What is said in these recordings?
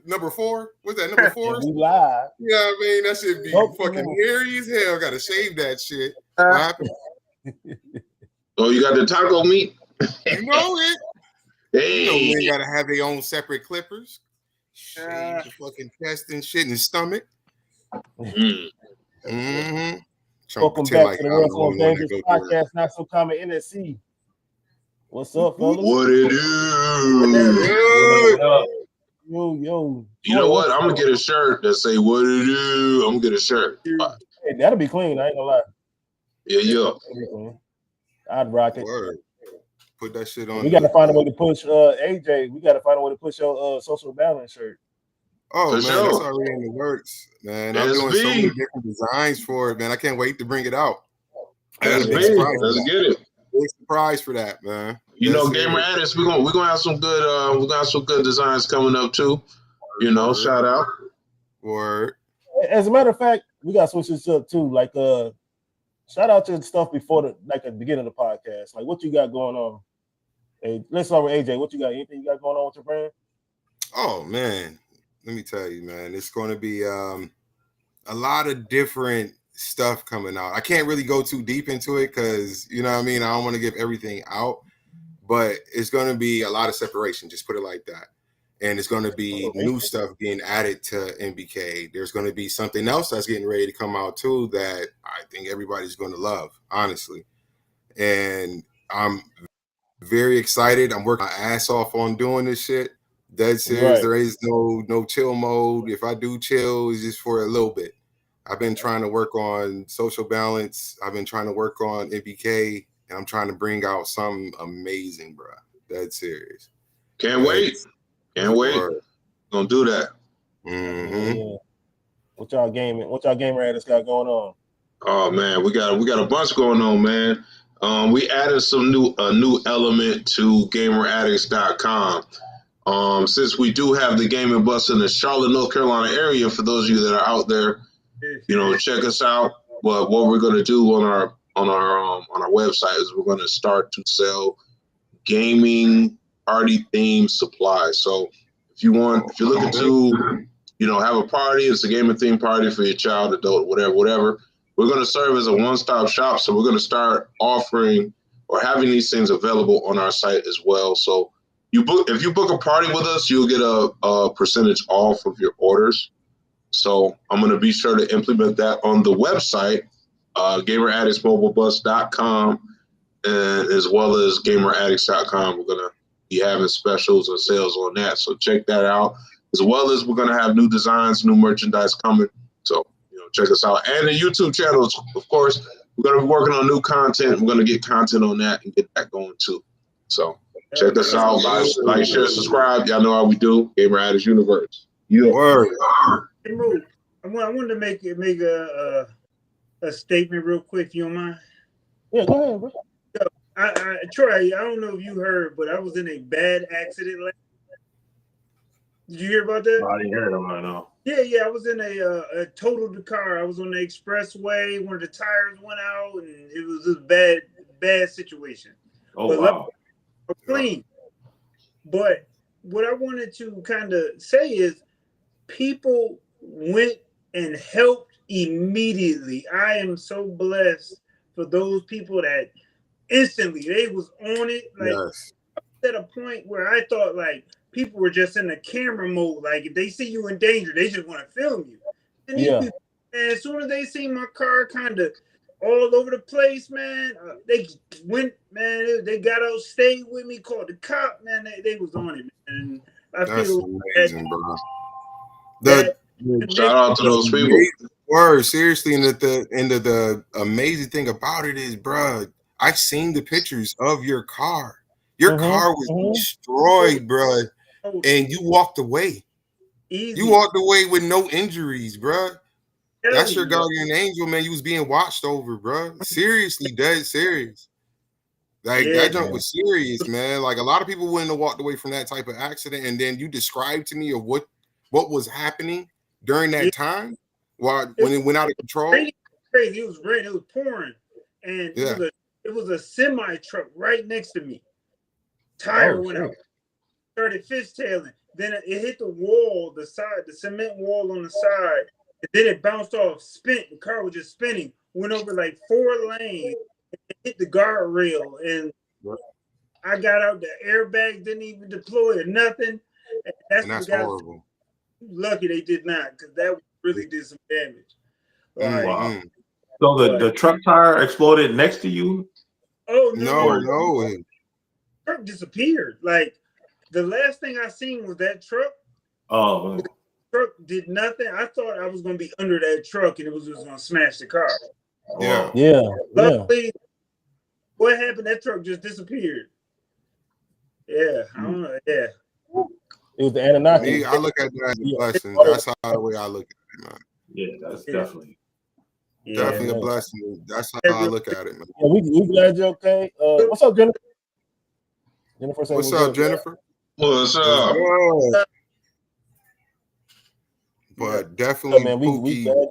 number 4? What's that, number 4? We live. Yeah, I mean, that should be fucking hairy as hell. Gotta shave that shit. What happened? Oh, you got the taco meat? You know it. Hey. You know men gotta have their own separate clippers. Shave the fucking chest and shit and the stomach. Mm-hmm. Welcome back to the World's Most Dangerous Podcast, Not So Common NSC. What's up, fellas? What it do? Yo. You know what? I'm gonna get a shirt that say "What it do." I'm gonna get a shirt. Hey, that'll be clean. I ain't gonna lie. Yeah. I'd rock it. Word. Put that shit on. We gotta find a way to push AJ. We gotta find a way to push your social balance shirt. Oh, man, that's already in the works, man. I'm doing so many different designs for it, man. I can't wait to bring it out. Let's get it. Big surprise for that, man. You know, Gamer Addicts, we're gonna have some good designs coming up too. You know, shout out. Word. As a matter of fact, we gotta switch this up too. Like shout out to the stuff before at the beginning of the podcast. Like what you got going on? Hey, let's start with AJ. What you got? Anything you got going on with your brand? Oh man. Let me tell you, man, it's going to be a lot of different stuff coming out. I can't really go too deep into it because, you know what I mean? I don't want to give everything out, but it's going to be a lot of separation. Just put it like that. And it's going to be new stuff being added to MBK. There's going to be something else that's getting ready to come out too that I think everybody's going to love, honestly. And I'm very excited. I'm working my ass off on doing this shit. Dead serious. Right. There is no chill mode. If I do chill, it's just for a little bit. I've been trying to work on social balance. I've been trying to work on MBK, and I'm trying to bring out something amazing, bro. Dead serious. Can't wait. Gonna do that. Mm-hmm. Yeah. What y'all gamer addicts got going on? Oh man, we got a bunch going on, man. We added some new element to GamerAddicts.com. Since we do have the gaming bus in the Charlotte, North Carolina area, for those of you that are out there, you know, check us out. But what we're going to do on our website is we're going to start to sell gaming party themed supplies. So if you're looking to, you know, have a party, it's a gaming themed party for your child, adult, whatever. We're going to serve as a one-stop shop. So we're going to start offering or having these things available on our site as well. So if you book a party with us, you'll get a percentage off of your orders. So I'm going to be sure to implement that on the website, GamerAddictsMobileBus.com, and as well as GamerAddicts.com. We're going to be having specials and sales on that. So check that out. As well as we're going to have new designs, new merchandise coming. So, you know, check us out. And the YouTube channels, of course, we're going to be working on new content. We're going to get content on that and get that going too. So check us out. Like, share, subscribe. Y'all know how we do. Gamer Addicts Universe. Yeah. Word. Hey, Mo, I wanted to make a statement real quick, if you don't mind. Yeah, go ahead, bro. Troy, I don't know if you heard, but I was in a bad accident last night. Did you hear about that? I didn't hear about it, no. Yeah. I was in a totaled the car. I was on the expressway. One of the tires went out, and it was a bad situation. Oh, but wow. I'm clean. But what I wanted to kind of say is people went and helped immediately. I am so blessed for those people that instantly they was on it. Like, yes. At a point where I thought like people were just in a camera mode. Like if they see you in danger, they just want to film you. And people, and as soon as they see my car kind of all over the place, man, they went, man, they got out, stayed with me, called the cop, man, they was on it, man. And I feel amazing, bro. Shout out to those people. Word, seriously, and the amazing thing about it is, bro, I've seen the pictures of your car. Your car was destroyed, bro, and you walked away. Easy. You walked away with no injuries, bro. That's your guardian angel, man. You was being watched over, bro. Seriously, dead serious. Like that jump was serious, man. Like a lot of people wouldn't have walked away from that type of accident. And then you described to me of what was happening during that time, when it went out of control. Crazy. It was raining. It was pouring, and it was a semi truck right next to me. Tire went out. Started fishtailing. then it hit the wall, the cement wall on the side, and then it bounced off, spent. The car was just spinning, went over like 4 lanes, hit the guardrail, and I got out. The airbag didn't even deploy or nothing. And that's horrible. Lucky they did not, because that really did some damage. Wow. So the truck tire exploded next to you? Oh no. The truck disappeared. Like the last thing I seen was that truck. Oh, the truck did nothing. I thought I was gonna be under that truck and it was just gonna smash the car. Yeah. Luckily, what happened? That truck just disappeared. Yeah, I don't know. Yeah. It was the Anunnaki. I look at that as a blessing. That's how the way I look at it, man. Yeah, that's definitely a blessing. That's how I look at it, man. Yeah, we glad you're okay. What's up, Jennifer? What's up, Jennifer? What's up? But definitely, man, we glad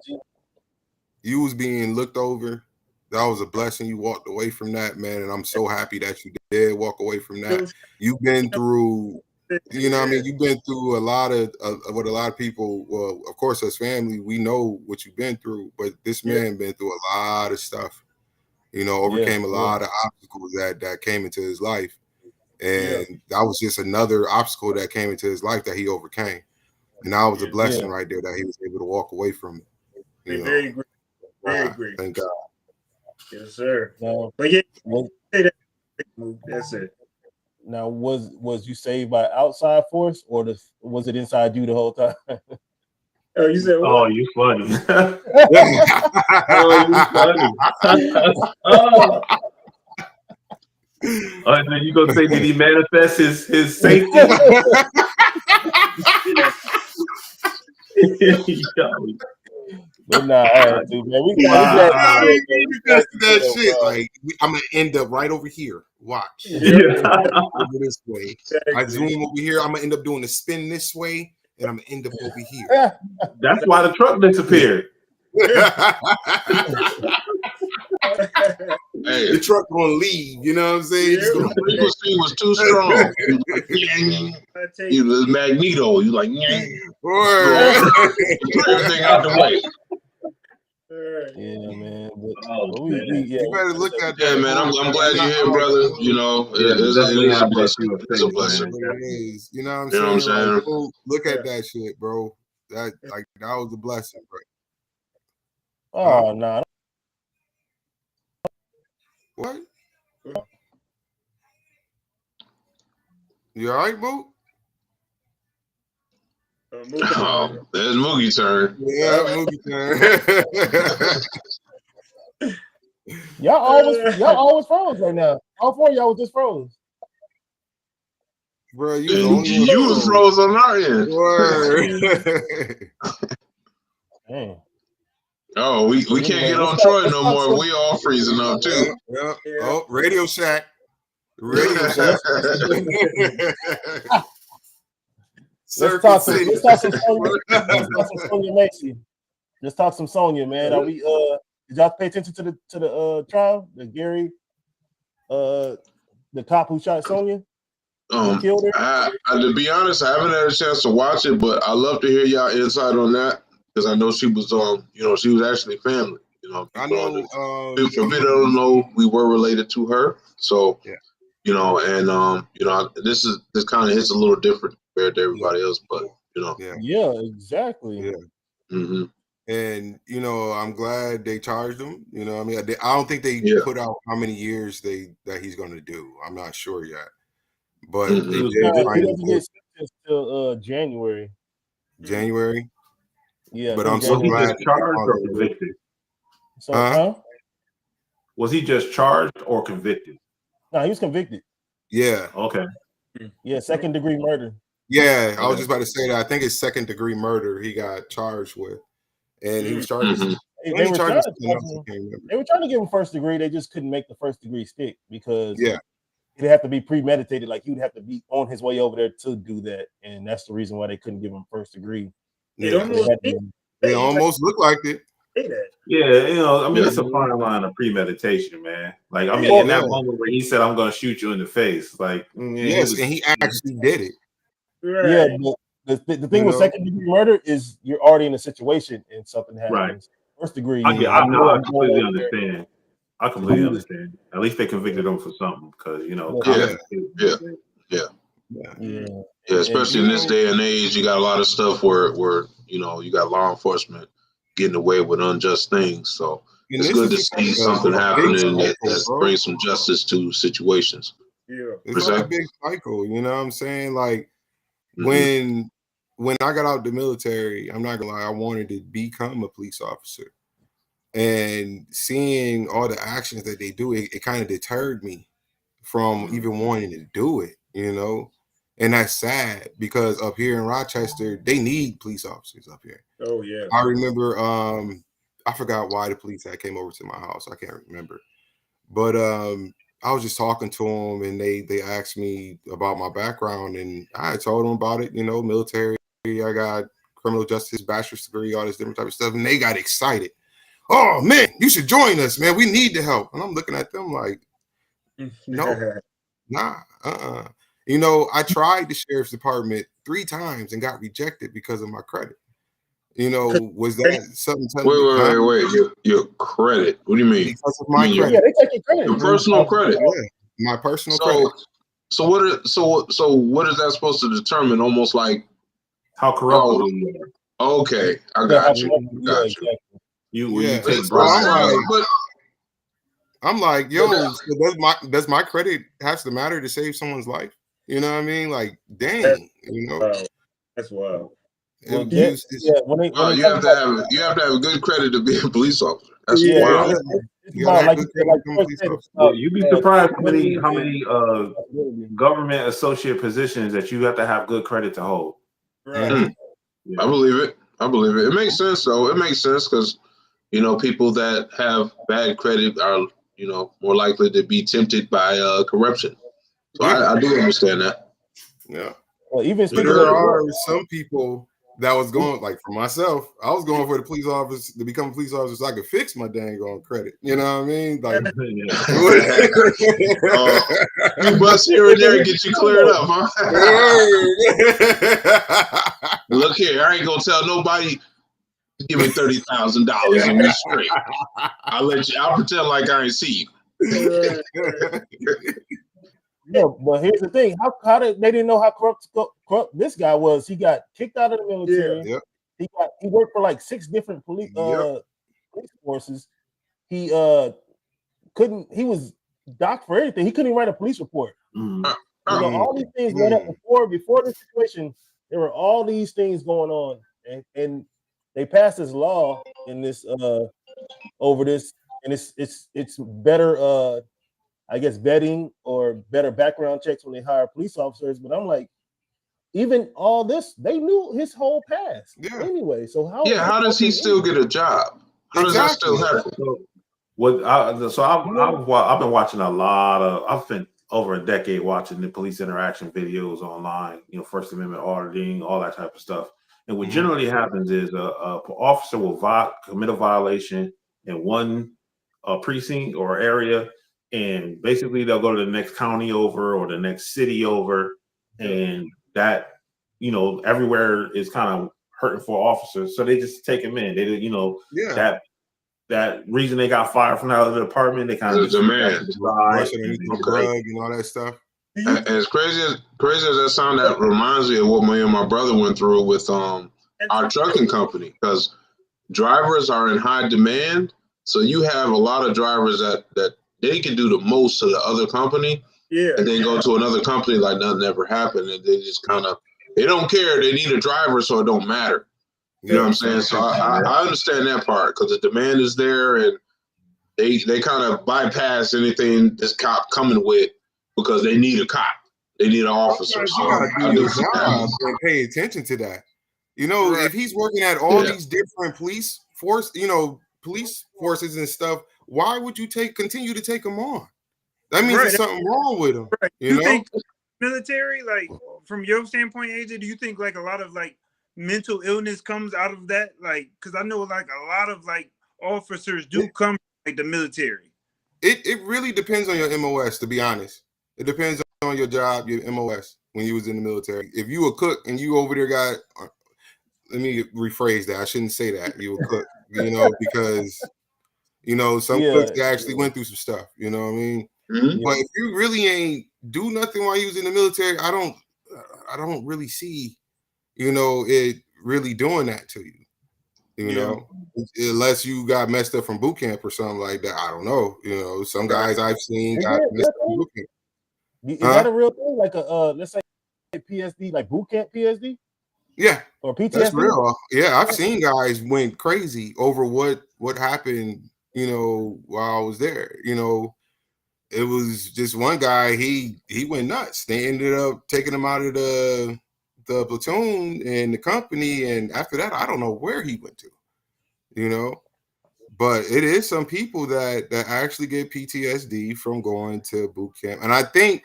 you was being looked over. That was a blessing. You walked away from that, man, and I'm so happy that you did walk away from that. You've been through, you know what I mean? You've been through a lot of what a lot of people, well, of course, as family, we know what you've been through, but this man been through a lot of stuff, you know, overcame a lot of obstacles that came into his life. And that was just another obstacle that came into his life that he overcame. And that was a blessing right there that he was able to walk away from it. You know? Very great. Very great. Thank God. Yes, sir. No. But that's it. Now, was you saved by outside force, or was it inside you the whole time? Oh, you said what? Oh, you funny. Oh, you funny. And then you gonna say, did he manifest his safety? But nah, dude, man, we that shit. Like I'm gonna end up right over here. Watch. Over this way. I zoom over here. I'm gonna end up doing the spin this way, and I'm gonna end up over here. That's why the truck disappeared. Hey, the truck gonna leave. You know what I'm saying? The frequency was too strong. You was Magneto. You like everything out the way. Yeah, man. You better look at that. Yeah, man. I'm glad you're here, brother. You know, it's a blessing. It's a blessing. You know what I'm saying? Like, look at that shit, bro. That was a blessing, bro. Oh no. What? You all right, Boo? Oh, there's Moogie's turn. Yeah, Moogie's turn. y'all always froze right now. All four of y'all was just froze. Bro, you was froze on our end. Word. Damn. Oh, we can't get on Troy no more. We all freezing up too. Yeah. Oh, Radio Shack. Radio Shack. Let's talk some Sonya Massey. Let's talk some Sonya, man. Are we did y'all pay attention to the trial? The Gary the cop who shot Sonya? Killed her? To be honest, I haven't had a chance to watch it, but I love to hear y'all insight on that. Because I know she was she was actually family. You know, I know. For people that don't know, we were related to her. So, you know, and this kind of hits a little different compared to everybody else, but you know. Yeah, exactly. Yeah. Mm-hmm. And you know, I'm glad they charged him. You know, I mean, I don't think they put out how many years that he's going to do. I'm not sure yet, but they did. He doesn't get sentenced till January. January. Yeah, but I'm so glad. Charged or convicted? Was he just charged or convicted? No, he was convicted. Yeah. Okay. Yeah, second-degree murder. Yeah, I was just about to say that. I think it's second-degree murder he got charged with, and he was charged. They were trying to give him first degree. They just couldn't make the first degree stick because it'd have to be premeditated. Like he would have to be on his way over there to do that, and that's the reason why they couldn't give him first degree. It almost looked like it. Yeah, you know, I mean, it's a fine line of premeditation, man. Like, I mean, in that moment where he said, "I'm going to shoot you in the face," like, yes, and he actually did it. Right. Yeah, but the thing with second degree murder is you're already in a situation and something happens. Right. First degree, I I'm completely going over there understand. I to completely do this. understand. At least they convicted them for something because Yeah. common Yeah. Yeah, Yeah, especially in this know, day and age, you got a lot of stuff where you got law enforcement getting away with unjust things. So and it's this good is to just see like something a big happening cycle, that bro. brings some justice to situations. Yeah. It's like a big cycle. You know what I'm saying? Like Mhm. when I got out the military, I'm not gonna lie, I wanted to become a police officer. And seeing all the actions that they do, it kind of deterred me from even wanting to do it, you know? And that's sad because up here in Rochester, they need police officers up here. Oh yeah. I remember I forgot why the police had came over to my house. I can't remember. But I was just talking to them and they asked me about my background and I told them about it, you know, military, I got criminal justice bachelor's degree, all this different type of stuff, and they got excited. Oh man, you should join us, man. We need the help. And I'm looking at them like, no, nah, You know, I tried the sheriff's department 3 times and got rejected because of my credit. You know, was that something telling me, huh? Wait. Your credit. What do you mean? Because of You my mean yeah, credit. they take your credit. your personal credit? Yeah, my personal credit. So what is that supposed to determine? Almost like, how corruptible you are. okay, I Yeah, got you. yeah, exactly. When you Yeah. take So bribes. I'm like, yo, so does my credit has to matter to save someone's life? You know what I mean? Like, dang, you know. That's wild. Well, It's when they Well, you talk have to about have a good credit to be a police officer. That's Yeah. wild. it's you gotta about have like good you said, credit like to become a Troy police said, it's officer. Yeah, about you'd be surprised how many responsibility. government associate positions that you have to have good credit to hold. Right. Mhm. I believe it. It makes sense though. It makes sense because people that have bad credit are more likely to be tempted by corruption. So Yeah. I do understand that. Yeah. Well, even But speaking there of are some people that was going, like for myself, I was going for the police office to become a police officer so I could fix my dang on credit. You know what I mean? Like, few bucks here and there get you cleared up, huh? Look here, I ain't gonna tell nobody. Give me $30,000 and we straight. I'll pretend like I ain't see you. yeah, but here's the thing: how did they didn't know how corrupt this guy was? He got kicked out of the military. Yep. He worked for like 6 different police forces. He couldn't. He was docked for everything. He couldn't even write a police report. All these things led up before this situation. There were all these things going on, and they passed this law in this over this, and it's better I guess vetting or better background checks when they hire police officers. But I'm like, even all this, they knew his whole past anyway. So how does he still get a job? How does that still happen? I've been watching a lot of. I've spent over a decade watching the police interaction videos online. First Amendment auditing, all that type of stuff. And what generally happens is a officer will commit a violation in one precinct or area, and basically they'll go to the next county over or the next city over, and that everywhere is kind of hurting for officers, so they just take them in. They that reason they got fired from that other department, they kind of just demand brushing underneath the rug and all that stuff. And as crazy as that sound, that reminds me of what me and my brother went through with our trucking company, because drivers are in high demand. So you have a lot of drivers that they can do the most to the other company, and then go to another company like nothing ever happened, and they just they don't care. They need a driver, so it don't matter. You know what I'm saying? So I understand that part, because the demand is there, and they kind of bypass anything this cop coming with because they need a cop. They need an officer. You gotta do your job and pay attention to that. If he's working at all these different police forces and stuff, why would you continue to take them on? That means there's something wrong with them. Right. You think military, like from your standpoint, AJ, do you think like a lot of like mental illness comes out of that? Like, because I know like a lot of like officers do come from, like the military. It really depends on your MOS, to be honest. It depends on your job, your MOS. when you was in the military. If you a cook and you over there got, let me rephrase that. I shouldn't say that. You a cook, because some cooks actually went through some stuff. You know what I mean? Mm-hmm. But if you really ain't do nothing while you was in the military, I don't really see, it really doing that to you. Unless you got messed up from boot camp or something like that. I don't know. Some guys I've seen got messed up from boot camp. Is that a real thing? Like let's say PSD, like boot camp PSD? Yeah. Or PTSD? That's real. Yeah, I've seen guys went crazy over what happened, while I was there. It was just one guy, he went nuts. They ended up taking him out of the platoon and the company, and after that, I don't know where he went to. But it is some people that actually get PTSD from going to boot camp. And I think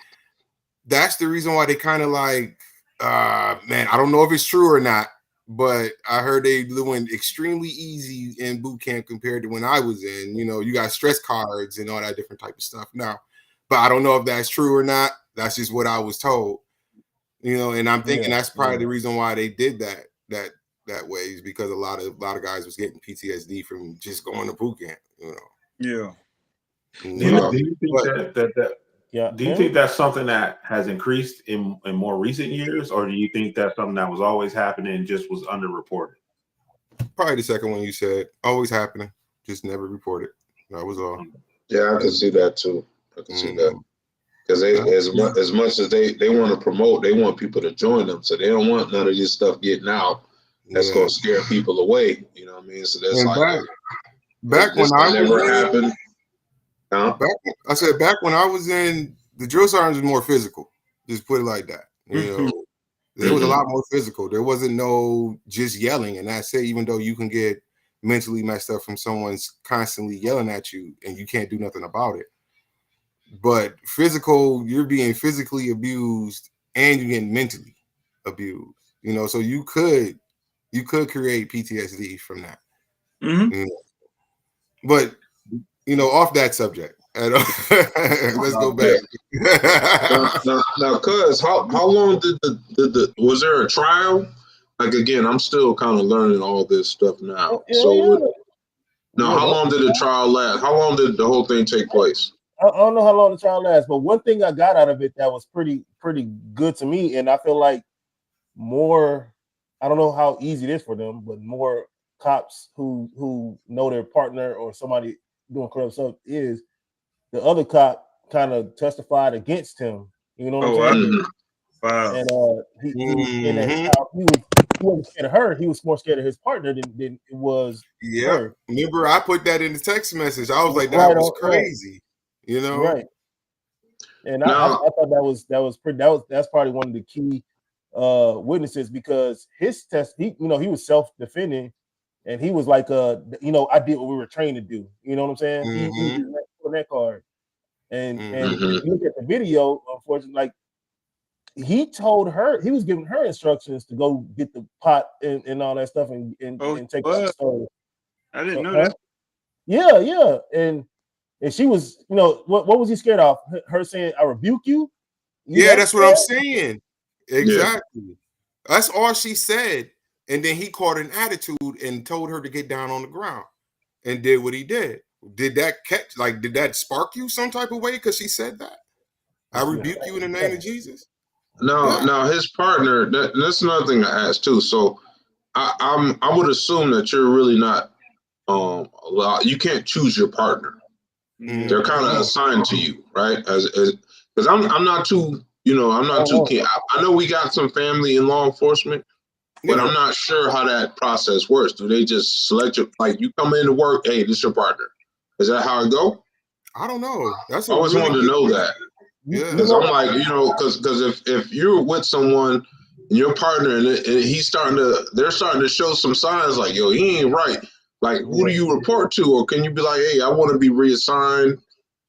that's the reason why they kind of like, man, I don't know if it's true or not, but I heard they went extremely easy in boot camp compared to when I was in. You got stress cards and all that different type of stuff now. But I don't know if that's true or not. That's just what I was told. And I'm thinking that's probably the reason why they did that way, is because a lot of guys was getting PTSD from just going to boot camp. Yeah. Do you think do you think that's something that has increased in more recent years, or do you think that's something that was always happening and just was underreported? Probably the second one you said. Always happening, just never reported. That was all. Yeah, I can see that too. I can see that. Because they, as much as they want to promote, they want people to join them. So they don't want none of this stuff getting out. That's going to scare people away. You know what I mean? So that's back when I never happened. Huh? Back when I was in, the drill sergeants was more physical. Just put it like that. There was a lot more physical. There wasn't no just yelling, and that's it. Even though you can get mentally messed up from someone's constantly yelling at you, and you can't do nothing about it. But physical, you're being physically abused and you're getting mentally abused. So you could create PTSD from that. But off that subject. Let's go back. now, cuz how long did the was there a trial? Like, again, I'm still kind of learning all this stuff now. How long did the trial last? How long did the whole thing take place? I don't know how long the trial lasts, but one thing I got out of it that was pretty good to me, and I feel like more, I don't know how easy it is for them, but more cops who know their partner or somebody doing corrupt stuff, is the other cop kind of testified against him. You know what I'm saying? Wow. And he wasn't scared of her. He was more scared of his partner than it was her. Remember, I put that in the text message. I was like, that was crazy. Right. And I thought that's probably one of the key witnesses, because his test, he was self-defending, and he was like, I did what we were trained to do. You know what I'm saying? He did that card. And if you look at the video, unfortunately, like, he told her, he was giving her instructions to go get the pot and all that stuff and take the stove. I didn't know that. Yeah. And she was, what was he scared of? Her saying, "I rebuke you"? That's what I'm saying. Exactly. Yeah. That's all she said. And then he caught an attitude and told her to get down on the ground and did what he did. Did that spark you some type of way because she said that? I rebuke you in the name of Jesus? Now his partner, that's another thing I asked too. So I would assume that you're really not, you can't choose your partner. They're kind of assigned to you, right? Because I'm not too, I'm not too keen. I know we got some family in law enforcement, but I'm not sure how that process works. Do they just select you? Like, you come into work, hey, this is your partner. Is that how it go? I don't know. I always wanted to know that. Yeah, because I'm like, because if you're with someone and your partner and they're starting to show some signs like, yo, he ain't right. Like, who do you report to? Or can you be like, hey, I want to be reassigned.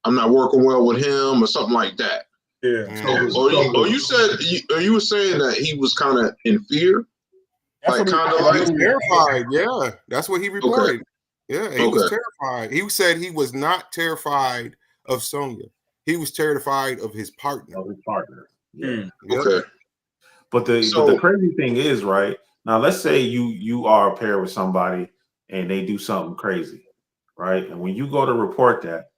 I'm not working well with him, or something like that. Yeah. You were saying that he was kind of in fear? He was terrified. Yeah, that's what he reported. Okay. Yeah, he was terrified. He said he was not terrified of Sonya. He was terrified of his partner. Yeah. Okay. But the crazy thing is, right now, let's say you are a pair with somebody and they do something crazy, right? And when you go to report that,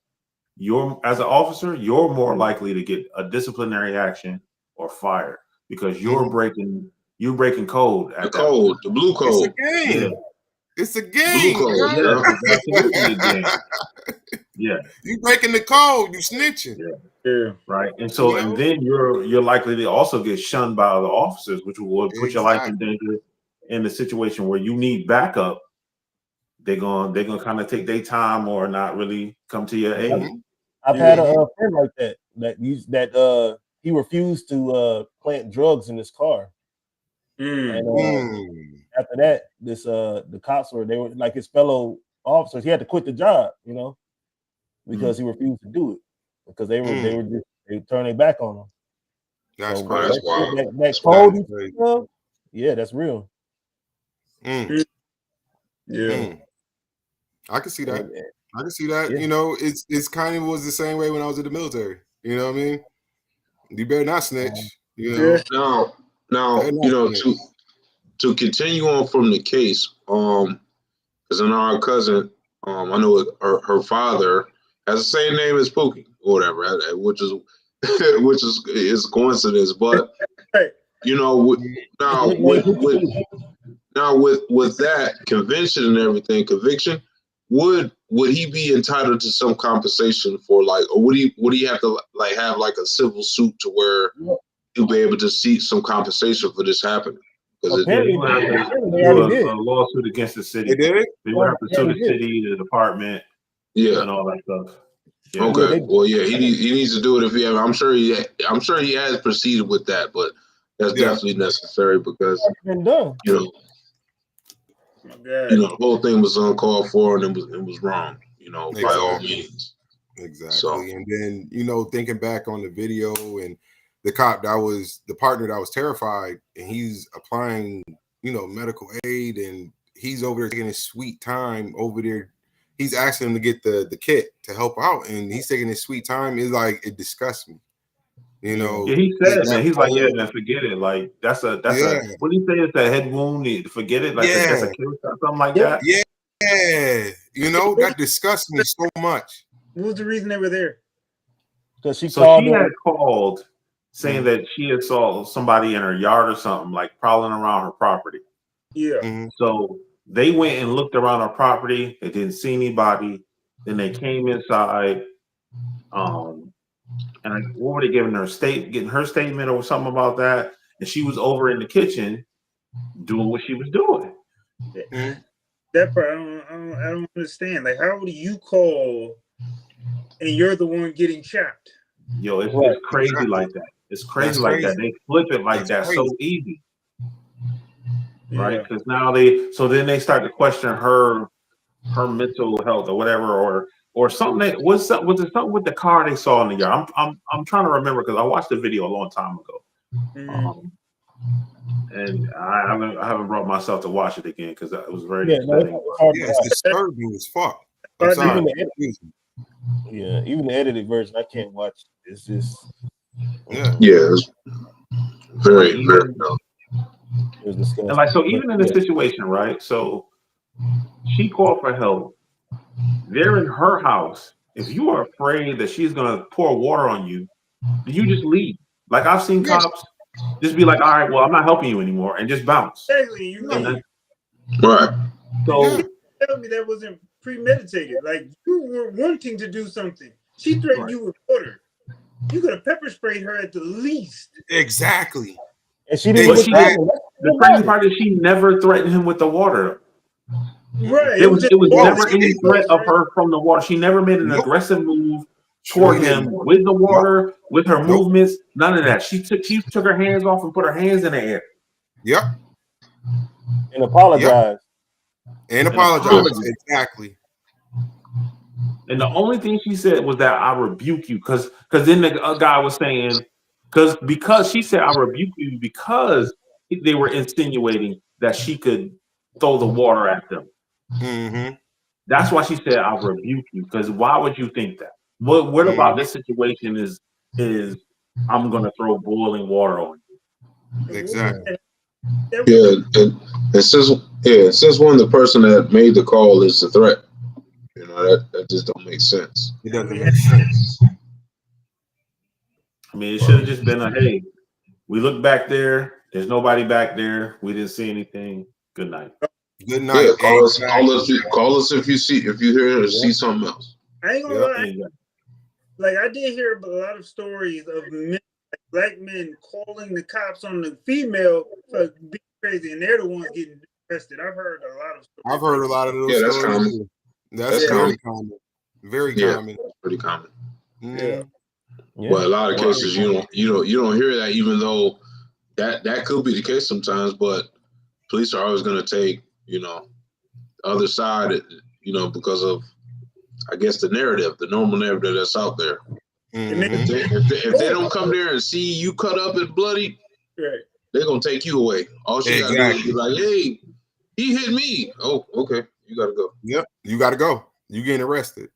you're as an officer, you're more likely to get a disciplinary action or fired because you're breaking code at the code, the blue code. It's a game. Yeah. It's a Blue game. code, Yeah, it's absolutely a game. Yeah. You breaking the code, you snitching. Yeah. Right. And so and then you're likely to also get shunned by other officers, which will put your life in danger in the situation where you need backup. They're gonna kind of take their time or not really come to your aid. I've had a friend like that he refused to plant drugs in his car. And after that, the cops they were like his fellow officers. He had to quit the job, because he refused to do it because they turned their back on him. That's so, crazy. That code, yeah, that's real. Yeah. I can see that. I can see that. Yeah. It's kind of was the same way when I was in the military. You know what I mean? You better not snitch. Now, to continue on from the case, because I know our cousin, I know her father has the same name as Pookie or whatever, which is a coincidence. But now with that conviction, would he be entitled to some compensation for or would he have to have like a civil suit to where he'll be able to seek some compensation for this happening? Because they would have to do a lawsuit against the city. They did? They would have to sue the city, the department, and all that stuff. Yeah. Okay. Well, he needs to do it if he have. I'm sure he has proceeded with that, but that's definitely necessary because the whole thing was uncalled for and it was wrong. By all means. Exactly. So, and then thinking back on the video and the cop that was the partner that was terrified, and he's applying medical aid, and he's over there taking his sweet time over there. He's asking him to get the kit to help out, and he's taking his sweet time. It's like it disgusts me. Yeah, he said, man, he's like, yeah, man, forget it. Like that's a what do you say? It's a head wound. Forget it. Like that's a kill shot, something like that. Yeah, that disgusts me so much. What was the reason they were there? Because she had called saying that she had saw somebody in her yard or something, like prowling around her property. Yeah. So they went and looked around her property. They didn't see anybody. Then they came inside. And what were they getting her statement or something about that? And she was over in the kitchen doing what she was doing. That part I don't understand. Like, how do you call and you're the one getting chopped? Yo, it's crazy like that. It's crazy like that. They flip it like that so easy. Right? Because now then they start to question her mental health or whatever, or something. Was it something with the car they saw in the yard? I'm trying to remember because I watched the video a long time ago, and I haven't brought myself to watch it again because it was very upsetting. It's disturbing as fuck. I'm sorry. Even the edited version I can't watch. It's just it's very very. And like so, even in this situation, right? So she called for help. They're in her house. If you are afraid that she's gonna pour water on you, you just leave. Like I've seen cops just be like, "All right, well, I'm not helping you anymore," and just bounce. Exactly. You leave. Right. So tell me that wasn't premeditated. Like you were wanting to do something. She threatened you with water. You could have pepper sprayed her at the least. Exactly. And she didn't. The crazy part is she never threatened him with the water. Right. It was never any threat of her from the water. She never made an aggressive move toward him with the water, with her movements. None of that. She took her hands off and put her hands in the air. Yep. And apologized. And apologized. Exactly. And the only thing she said was that I rebuke you, because then the guy was saying because she said I rebuke you because they were insinuating that she could throw the water at them. That's why she said I rebuke you, because why would you think that? What about this situation is I'm gonna throw boiling water on you? Exactly. And since when the person that made the call is a threat, that just don't make sense. It doesn't make sense. I mean, it should have just been a hey, we look back there. There's nobody back there. We didn't see anything. Good night. Good night. Yeah, call us if you hear or see something else. I ain't gonna lie. Like I did hear a lot of stories of men, black men calling the cops on the female for being crazy, and they're the ones getting arrested. I've heard a lot of stories. I've heard a lot of those that's stories. common. That's very common. Very common. That's pretty common. Yeah. But a lot of cases you don't hear that, even though that could be the case sometimes. But police are always going to take the other side, because of, I guess, the normal narrative that's out there. If they don't come there and see you cut up and bloody, they're gonna take you away. All you gotta do is be like, "Hey, he hit me." Oh, okay, you gotta go. Yep, you gotta go. You getting arrested.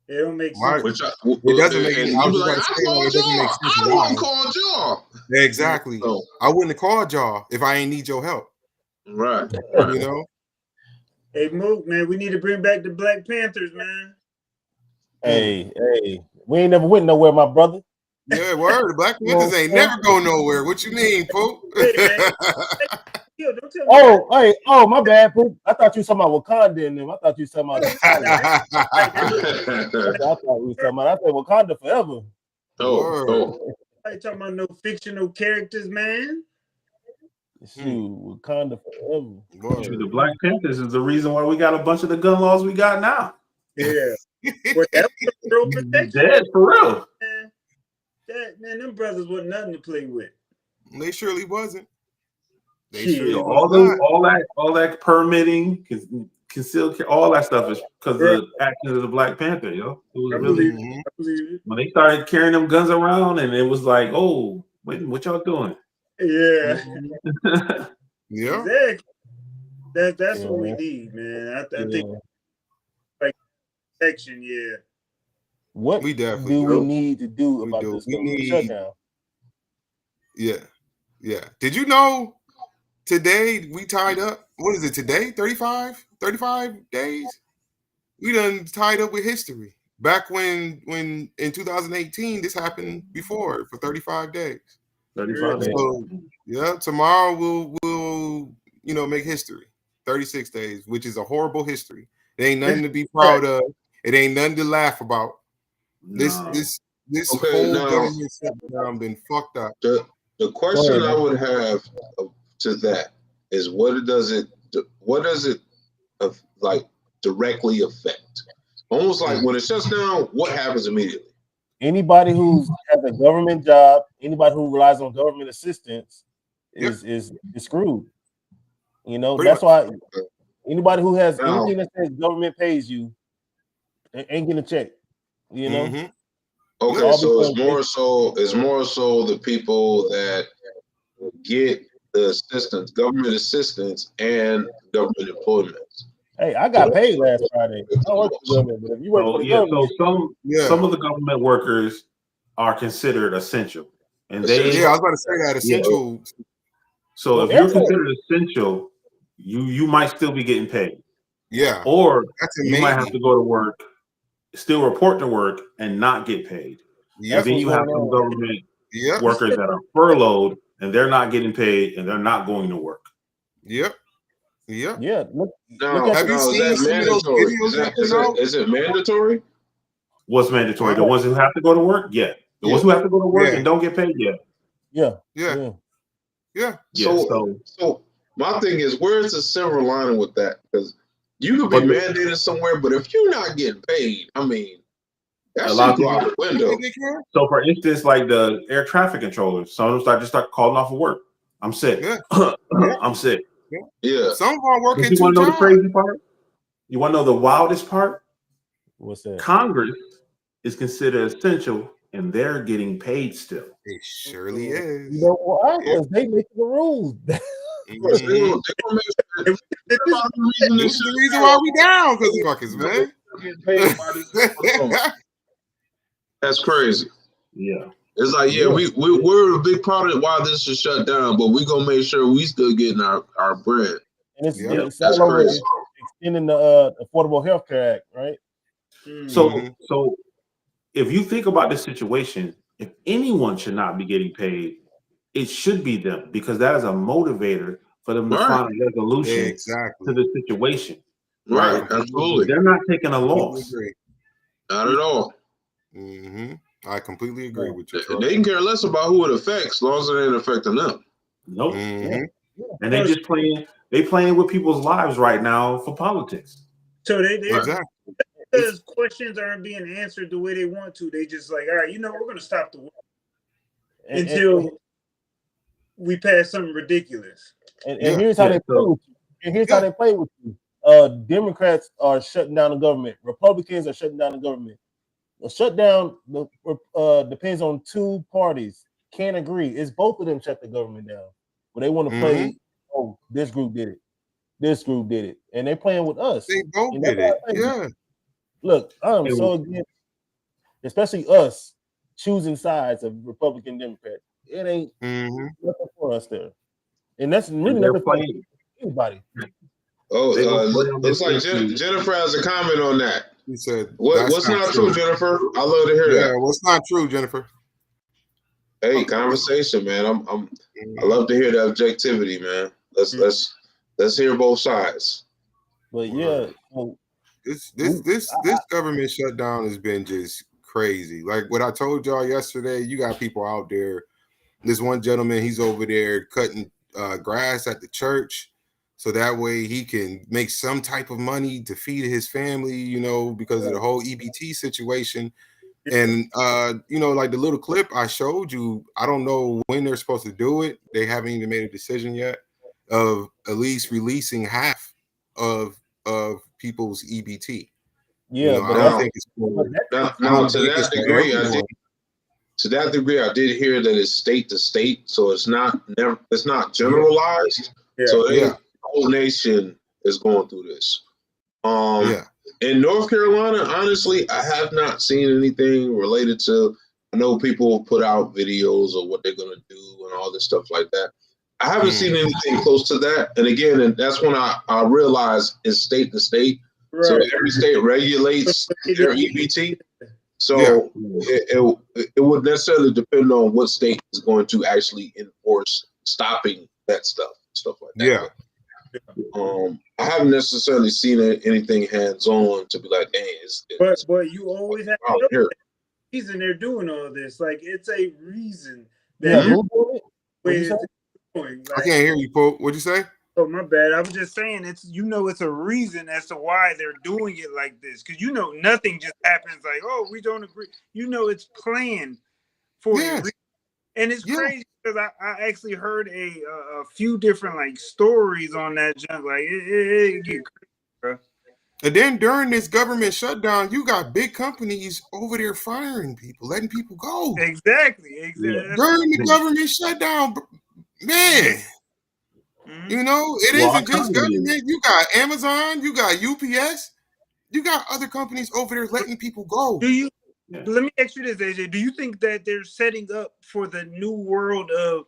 It don't make sense. It doesn't make sense. I don't want to call y'all. Exactly. I wouldn't have called y'all if I ain't need your help. Right. Hey, Mook, man, we need to bring back the Black Panthers, man. Hey, we ain't never went nowhere, my brother. Yeah, word. The Black Panthers ain't never go nowhere. What you mean, Poop? Oh, my bad, Poop. I thought you were talking about Wakanda and them. I thought you were talking about I said Wakanda forever. I ain't talking about no fictional characters, man. Shoot, Wakanda forever. Shoot, the Black Panthers is the reason why we got a bunch of the gun laws we got now. Yeah. Well, that was real protection. Dead for real. Man, them brothers wasn't nothing to play with. They surely wasn't. All that permitting, concealed, all that stuff is because of the actions of the Black Panther, yo. It was really when they started carrying them guns around, and it was like, oh, wait, what y'all doing? Yeah. Yeah. Exactly. That's what we need, man. I think like protection, What we definitely do we need to do about this shutdown? Yeah. Did you know today we tied up? What is it today? 35 days? We done tied up with history. Back when in 2018, this happened before for 35 days. 35 days. So, yeah, tomorrow we'll make history. 36 days, which is a horrible history. It ain't nothing to be proud of. It ain't nothing to laugh about. This whole government shutdown been fucked up. The question I would have to that is what does it like directly affect? Almost like when it shuts down, what happens immediately? Anybody who has a government job, anybody who relies on government assistance is screwed. That's why anybody who has anything that says government pays you ain't getting a check. Okay, so it's more so the people that get the assistance, government assistance, and government employment. Hey, I got paid last Friday. I don't work for the government, but if you work for the government, some of the government workers are considered essential, and I was about to say that essential. So if you're considered essential, you might still be getting paid. Yeah, or you might have to go to work, still report to work, and not get paid. And then you have some government workers that are furloughed and they're not getting paid and they're not going to work. Yeah. Look have you seen mandatory? Is it mandatory? What's mandatory? The ones who have to go to work? Yeah. The ones who have to go to work and don't get paid? Yeah. So my thing is, where's the silver lining with that? Because you could be mandated somewhere, but if you're not getting paid, I mean, that's a lot of out the window. So, for instance, like the air traffic controllers, some of them just start calling off of work. I'm sick. I'm sick. Yeah. Some of them working. You want to know the crazy part? You want to know the wildest part? What's that? Congress is considered essential, and they're getting paid still. It surely is. You know why? Because they make the rules. This is the reason why we down, because fuckers, man. That's crazy. Yeah. It's like, yeah, we're a big part of why this is shut down, but we gonna make sure we still getting our bread. And it's That's all over crazy. extending the Affordable Health Care Act, right? So if you think about this situation, if anyone should not be getting paid, it should be them, because that is a motivator for them to find a resolution to the situation. Right, absolutely. They're not taking a loss. Not at all. I completely agree with you. They can care less about who it affects, as long as it ain't affecting them. Nope. And they just playing with people's lives right now for politics. So because questions aren't being answered the way they want to, they just like, all right, we're going to stop the war until we pass something ridiculous. And here's how they play with you. And here's how they play with you. Democrats are shutting down the government. Republicans are shutting down the government. The shutdown depends on two parties. Can't agree. It's both of them shut the government down. But they want to play, oh, this group did it. This group did it. And they're playing with us. They both did it. Yeah. Look, I'm so against, especially us, choosing sides of Republican Democrat. It ain't nothing for us there. And that's really nothing for anybody. Oh, looks like Jennifer has a comment on that. He said, "What's not true, Jennifer? I love to hear that. Yeah, what's not true, Jennifer? Hey, conversation, man. I love to hear the objectivity, man. Let's hear both sides. But yeah, this government shutdown has been just crazy. Like what I told y'all yesterday, you got people out there. This one gentleman, he's over there cutting grass at the church, so that way he can make some type of money to feed his family, because of the whole EBT situation. And like the little clip I showed you, I don't know when they're supposed to do it. They haven't even made a decision yet of at least releasing half of people's EBT. Yeah, but I don't think it's to that degree, I did hear that it's state to state, so it's not generalized. So the whole nation is going through this. In North Carolina, honestly, I have not seen anything related to. I know people put out videos of what they're going to do and all this stuff like that. I haven't seen anything close to that. And again, that's when I realized it's state to state. Right. So every state regulates their EBT. So it would necessarily depend on what state is going to actually enforce stopping that stuff like that. Yeah. I haven't necessarily seen anything hands-on to be like, dang, but you always have to know the reason they're doing all this. Like, it's a reason that I can't hear you, Pope. What'd you say? Oh, my bad. I was just saying it's a reason as to why they're doing it like this. Because nothing just happens like, oh, we don't agree. It's planned for a reason. And it's crazy because I actually heard a few different stories on that junk. Like it get crazy, bro. And then during this government shutdown, you got big companies over there firing people, letting people go. Exactly. During the government shutdown, man. It isn't just government. You got Amazon, you got UPS, you got other companies over there letting people go. Let me ask you this, AJ. Do you think that they're setting up for the new world of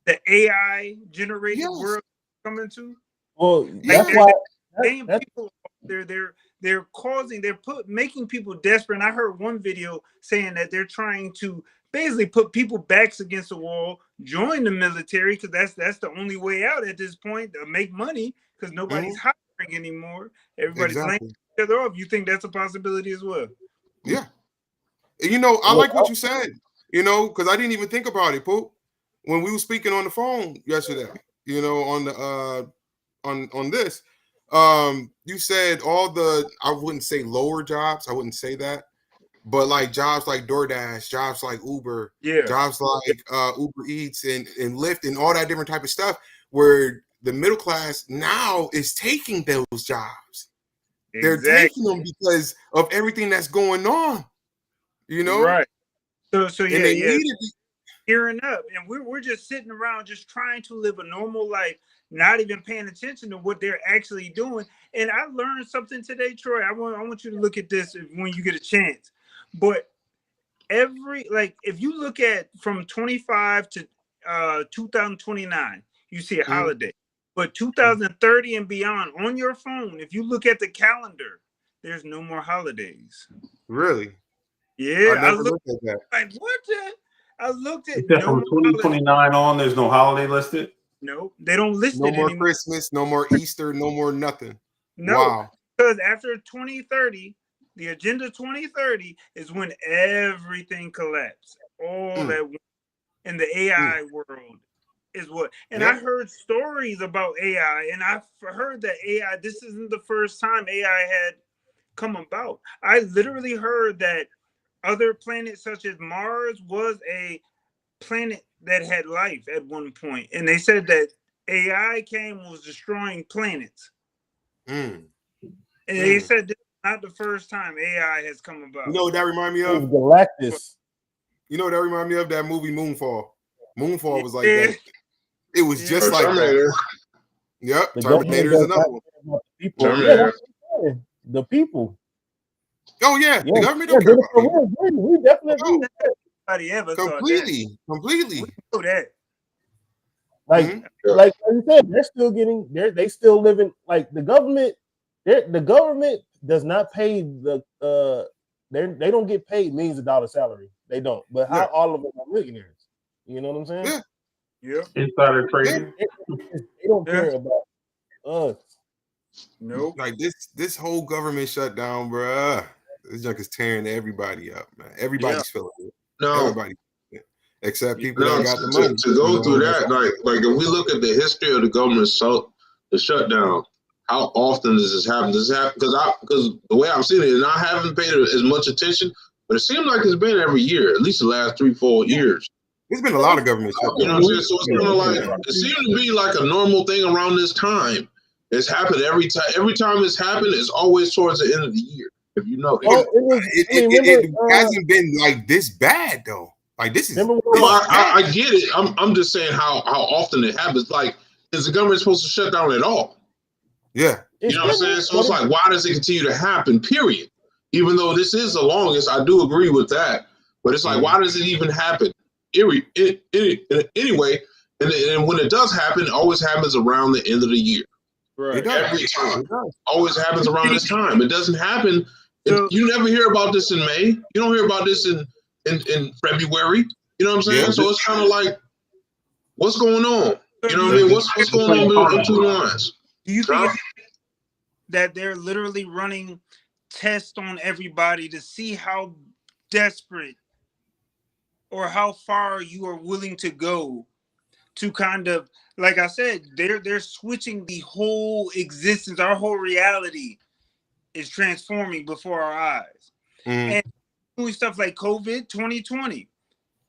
the AI generated world coming to? Well, that's why people they're making people desperate. And I heard one video saying that they're trying to basically put people backs against the wall, join the military, because that's the only way out at this point to make money, because nobody's hiring anymore. Everybody's laying each other off. You think that's a possibility as well? Yeah. I like what you said, because I didn't even think about it, Pope. When we were speaking on the phone yesterday, on the on this, you said all the, I wouldn't say lower jobs, I wouldn't say that, but like jobs like DoorDash, jobs like Uber, jobs like Uber Eats and Lyft and all that different type of stuff, where the middle class now is taking those jobs. They're taking them because of everything that's going on. Right. So gearing up, and we're just sitting around just trying to live a normal life, not even paying attention to what they're actually doing. And I learned something today, Troy. I want you to look at this when you get a chance. But if you look at from 25 to 2029, you see a holiday. But 2030 and beyond on your phone, if you look at the calendar, there's no more holidays. Really? Yeah, I never looked at that. Like what? I looked at from 2029 on. There's no holiday listed. No, they don't list No it more anymore. Christmas, no more Easter, no more nothing. No, wow. Because after 2030, the agenda 2030 is when everything collapses. All that in the AI world is what. And I heard stories about AI, and I've heard that AI. This isn't the first time AI had come about. I literally heard that other planets such as Mars was a planet that had life at one point, and they said that AI came and was destroying planets. And they said this is not the first time AI has come about. You know what that remind me of? Galactus. You know what that remind me of? That movie Moonfall. Moonfall was like that. It was just like Terminator. that. Yep. Terminator is another one. Terminator. Yeah, the people. Oh yeah, the government don't care about people. We definitely agree. Nobody ever completely. We know that. Like you said, they're still getting they still living like the government. The government does not pay the they don't get paid millions of dollars salary. They don't. But how all of them are millionaires? You know what I'm saying? Yeah. Insider trading. They don't care about us. Nope. Like this whole government shutdown, bruh. This junk is tearing everybody up, man. Everybody's feeling it. No. Everybody, except people that got the money. To go through that, like if we look at the history of the government, the shutdown, how often does this happen? Does this happen? Because the way I've seen it, and I haven't paid as much attention, but it seems like it's been every year, at least the last 3-4 years. There's been a lot of government shutdowns. You know what I'm saying? So it's kind of like it seems to be like a normal thing around this time. It's happened every time. Every time it's happened, it's always towards the end of the year. If you know, it hasn't been like this bad though. Like this is. I get it. I'm just saying how often it happens. Like, is the government supposed to shut down at all? Yeah. You know what I'm saying? So it's like, why does it continue to happen? Period. Even though this is the longest, I do agree with that. But it's like, why does it even happen? Anyway, and when it does happen, it always happens around the end of the year. Right. Every time. Always happens around this time. It doesn't happen. You never hear about this in May. You don't hear about this in February. You know what I'm saying? Yeah. So it's kind of like, what's going on? You know what I mean? What's going on in two lines? Do you think that they're literally running tests on everybody to see how desperate or how far you are willing to go to kind of, like I said, they're switching the whole existence, our whole reality is transforming before our eyes. And doing stuff like COVID 2020,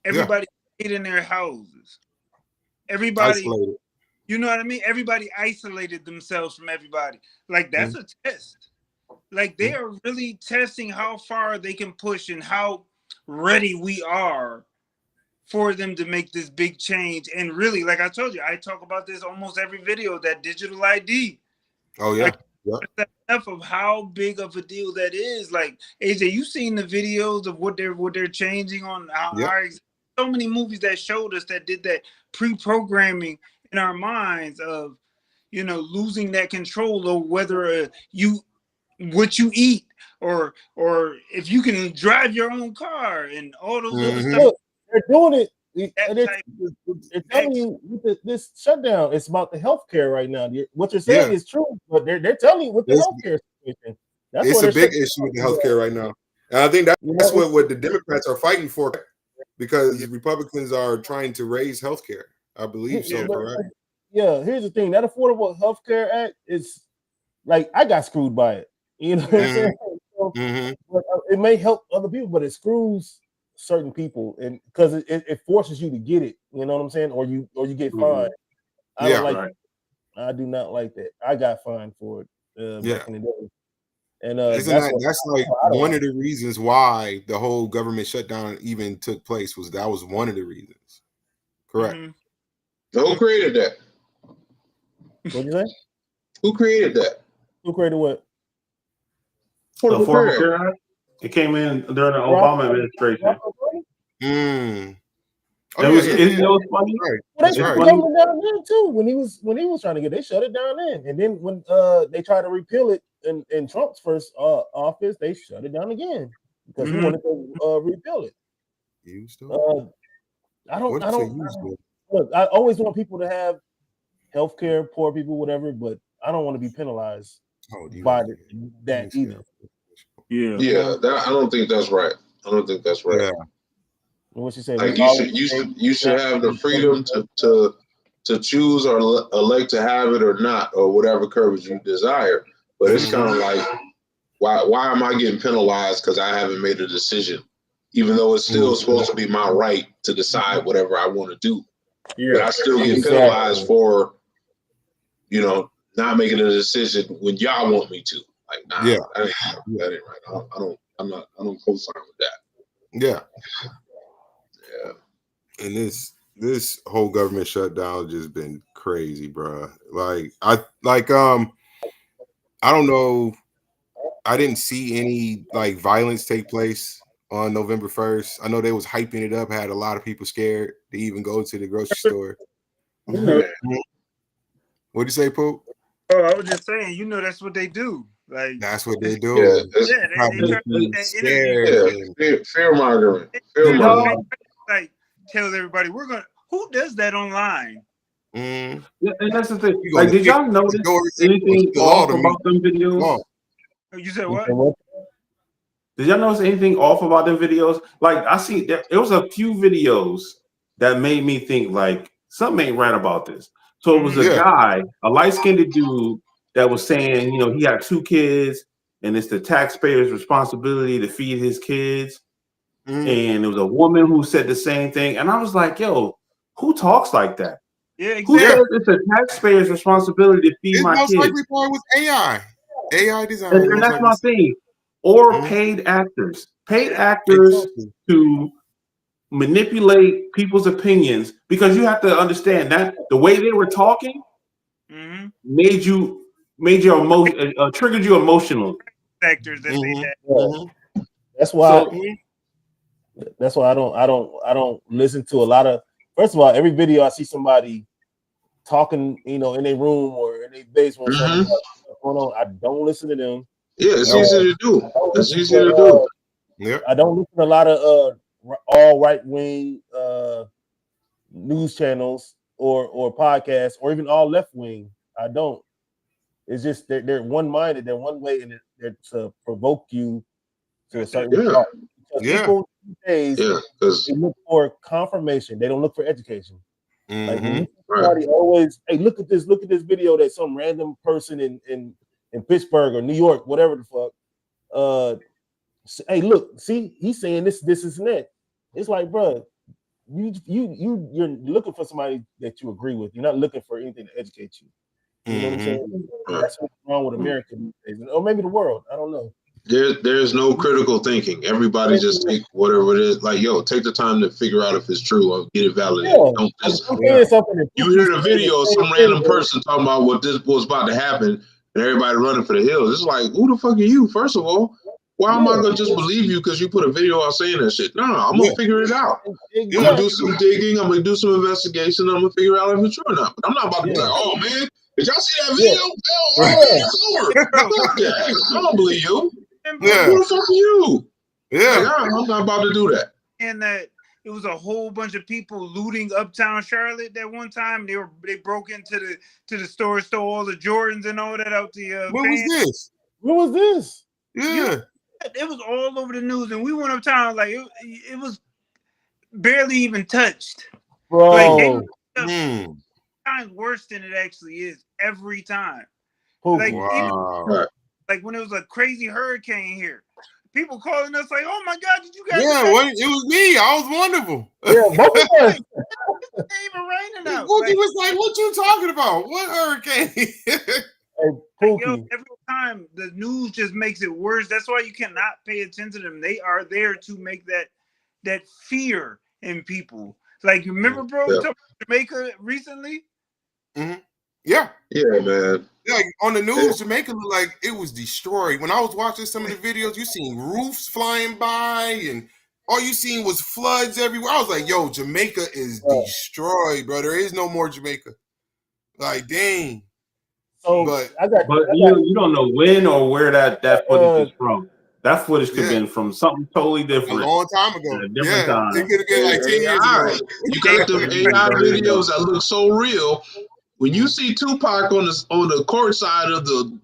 everybody stayed in their houses. Everybody, isolated. You know what I mean? Everybody isolated themselves from everybody. Like that's a test. Like they are really testing how far they can push and how ready we are for them to make this big change. And really, like I told you, I talk about this almost every video, that digital ID. Oh yeah. Enough of how big of a deal that is. Like AJ, you seen the videos of what they're changing on so many movies that showed us that did that pre-programming in our minds of, you know, losing that control over whether what you eat or if you can drive your own car and all those little stuff. They're doing it. They're telling you with this shutdown, it's about the healthcare right now. What you're saying is true, but they're telling you with the healthcare situation. It's a big issue with the healthcare right now, and I think that's what the Democrats are fighting for, because Republicans are trying to raise healthcare. I believe so, correct? Yeah. Here's the thing: that Affordable Health Care Act is like, I got screwed by it. You know what I'm saying? So, but it may help other people, but it screws certain people, and because it forces you to get it, you know what I'm saying, or you get fined. I don't like that. I do not like that. I got fined for it back in the day. And that's like one of the reasons why the whole government shutdown even took place. That was one of the reasons. Correct. Who created that? What'd you say? Who created that? Who created what? Affordable Care Act. It came in during the Obama administration. Mm. Oh, It yeah, was, yeah, you yeah. know, it's funny. Right. Well, That's they shut right. the government down then too. When he was trying to get, they shut it down then. And then when they tried to repeal it in Trump's first office, they shut it down again because he wanted to repeal it. Used to. I What don't. did you say? Used to? Look, I always want people to have health care, poor people, whatever, but I don't want to be penalized Oh, do you by want to get that either. Yeah. Yeah, I don't think that's right. I don't think that's right. Yeah. What you say? Like you should have the freedom to choose or elect to have it or not, or whatever coverage you desire. But it's kind of like, why am I getting penalized because I haven't made a decision, even though it's still supposed to be my right to decide whatever I want to do. Yeah. But I still get penalized for, not making a decision when y'all want me to. Like, nah, Yeah. that ain't right. I don't co-sign with that. Yeah. Yeah. And this whole government shutdown has just been crazy, bro. I don't know. I didn't see any like violence take place on November 1st. I know they was hyping it up, had a lot of people scared to even go to the grocery store. What'd you say, Pope? Oh, I was just saying, that's what they do. Like, That's what they do. Yeah, they try to get that energy. Scared. Fear mongering. Like, tells everybody who does that online? Yeah, and that's the thing. Like, did y'all notice anything off about them videos? You said what? Did y'all notice anything off about them videos? Like, I see there was a few videos that made me think like something ain't right about this. So it was a guy, a light-skinned dude, that was saying, he had 2 kids, and it's the taxpayer's responsibility to feed his kids. And there was a woman who said the same thing, and I was like, "Yo, who talks like that? Yeah, exactly. Who says it's the taxpayer's responsibility to feed my kids?" Most likely probably was AI design. And that's my thing. Or paid actors to manipulate people's opinions, because you have to understand that the way they were talking made your emotion triggered you emotionally. Factors that they had. That's why. That's why I don't listen to a lot of. First of all, every video I see somebody talking, in their room or in their basement or something going on, I don't listen to them. Yeah, it's easy to do. It's easy to do. Yeah. I don't listen to a lot of all right wing news channels or podcasts, or even all left wing. I don't. It's just they're one minded. They're one way, and they're to provoke you to a certain thought. Because people these days they look for confirmation. They don't look for education. Like when you somebody always, hey, look at this video that some random person in Pittsburgh or New York, whatever the fuck. Hey, look, see, he's saying this and that. It's like, bro, you're looking for somebody that you agree with. You're not looking for anything to educate you. You know what I'm saying? That's what's wrong with America these days, or maybe the world. I don't know. There's no critical thinking. Everybody just take whatever it is. Like, take the time to figure out if it's true or get it validated. Don't just you hear the video of some random person talking about what was about to happen, and everybody running for the hills. It's like, who the fuck are you? First of all, why am I gonna just believe you because you put a video out saying that shit? No, I'm gonna figure it out. I'm gonna do some digging. I'm gonna do some investigation. I'm gonna figure out if it's true or not. But I'm not about to be like, oh man, did y'all see that video? It's over. Fuck that. I don't believe you. Who the fuck are you? Yeah, like, I'm not about to do that. And that it was a whole bunch of people looting uptown Charlotte that one time. They broke into the store, stole all the Jordans and all that out the What fans. was this? What was this? Yeah. It was all over the news, and we went uptown like it was barely even touched. Bro, like times worse than it actually is every time. Like even like when it was a crazy hurricane here, people calling us like, "Oh my God, did you guys?" Yeah, it was me. I was wonderful. Yeah, both of us. It ain't even raining out. Pookie was like, "What you talking about? What hurricane?" Every time the news just makes it worse. That's why you cannot pay attention to them. They are there to make that fear in people. Like, you remember, bro, we talked about Jamaica recently? Yeah, man. Like on the news, Jamaica looked like it was destroyed. When I was watching some of the videos, you seen roofs flying by and all you seen was floods everywhere. I was like, yo, Jamaica is destroyed, bro. There is no more Jamaica. Like, dang. So But you don't know when or where that footage is from. That footage could have been from something totally a different. long time ago. At a different time. It could have been like 10 years ago. You got them AI videos that look so real. When you see Tupac on the court side of the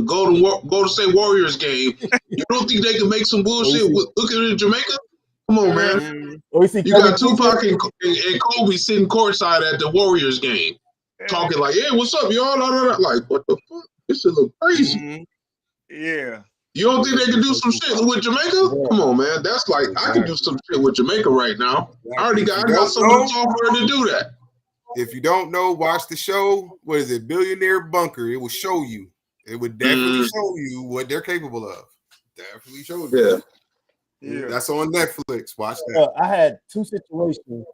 Golden State Warriors game, you don't think they can make some bullshit looking at Jamaica? Come on, man. You got Tupac and Kobe sitting courtside at the Warriors game, talking like, "Hey, what's up, y'all?" Like, what the fuck? This shit look crazy. Yeah. You don't think they can do some shit with Jamaica? Come on, man. That's like I can do some shit with Jamaica right now. I got so much software to do that. If you don't know, watch the show. What is it? Billionaire Bunker. It will show you. It would definitely show you what they're capable of. Definitely show you. Yeah. That's on Netflix. Watch that. I had two situations.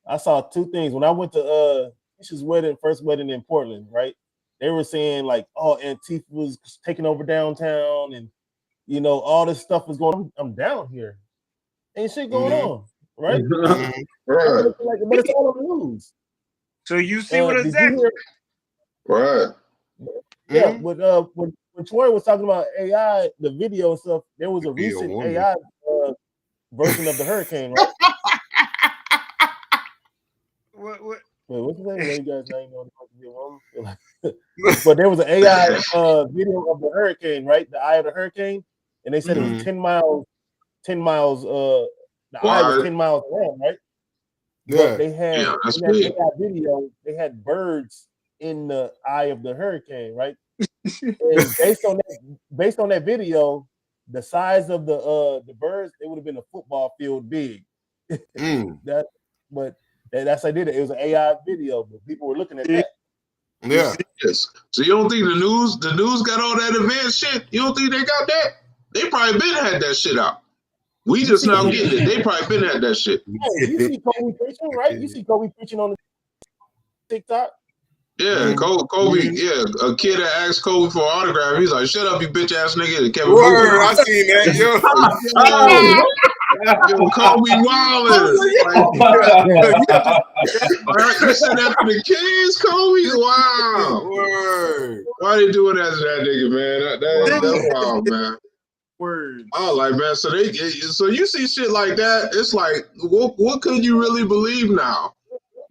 I saw two things when I went to Tisha's first wedding in Portland, right? They were saying like, oh, Antifa was taking over downtown, and you know, all this stuff was going on. I'm down here. Ain't shit going on, right? Right. But it's all on the news. So you see what exactly? Right. Yeah, when Troy was talking about AI, the video and stuff, there was a recent AI version of the hurricane, right? What? Wait, what's the name? You guys know but there was an AI video of the hurricane, right? The eye of the hurricane, and they said it was 10 miles. 10 miles. The eye was 10 miles long, right? Yeah. But they had AI video. They had birds in the eye of the hurricane, right? And based on that video, the size of the birds, it would have been a football field big. That's how I did it. It was an AI video, but people were looking at that. Yeah. Yes. So you don't think the news got all that advanced shit? You don't think they got that? They probably been had that shit out. We just now getting it. They probably been had that shit. Hey, you see Kobe preaching, right? You see Kobe preaching on the TikTok. Yeah, Kobe. Yeah, a kid that asked Kobe for an autograph. He's like, "Shut up, you bitch ass nigga." And Kevin Word, I seen that, yo. Yo, Kobe Wallace. You said that for the kids, Kobe? Wow. Word. Why they doing that to that nigga, man? That's wild, man. Words. Oh, like, man. So you see shit like that. It's like, what could you really believe now?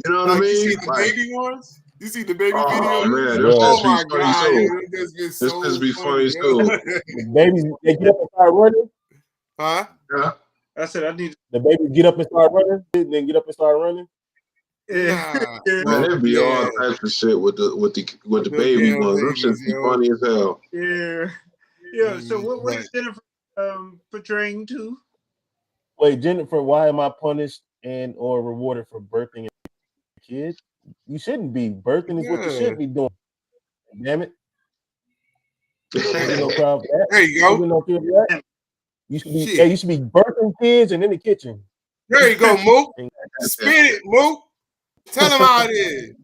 You know what I mean? You see the baby ones? You see the baby video? Oh man, oh my god, this just be funny too. The babies, they get up and start running. Huh? Yeah. I said I need the babies get up and start running. Then get up and start running. Yeah. Man, it'd be all types of shit with the baby ones. Them shit be funny as hell. Yeah. Yeah. So what is Jennifer portraying too? Wait, Jennifer, why am I punished and or rewarded for birthing a kid? You shouldn't be. Birthing is what you should be doing. Damn it. No crowd for that. There you go. You should be you should be birthing kids and in the kitchen. There you go, Mook. Spit it, Mook. Tell them how it is.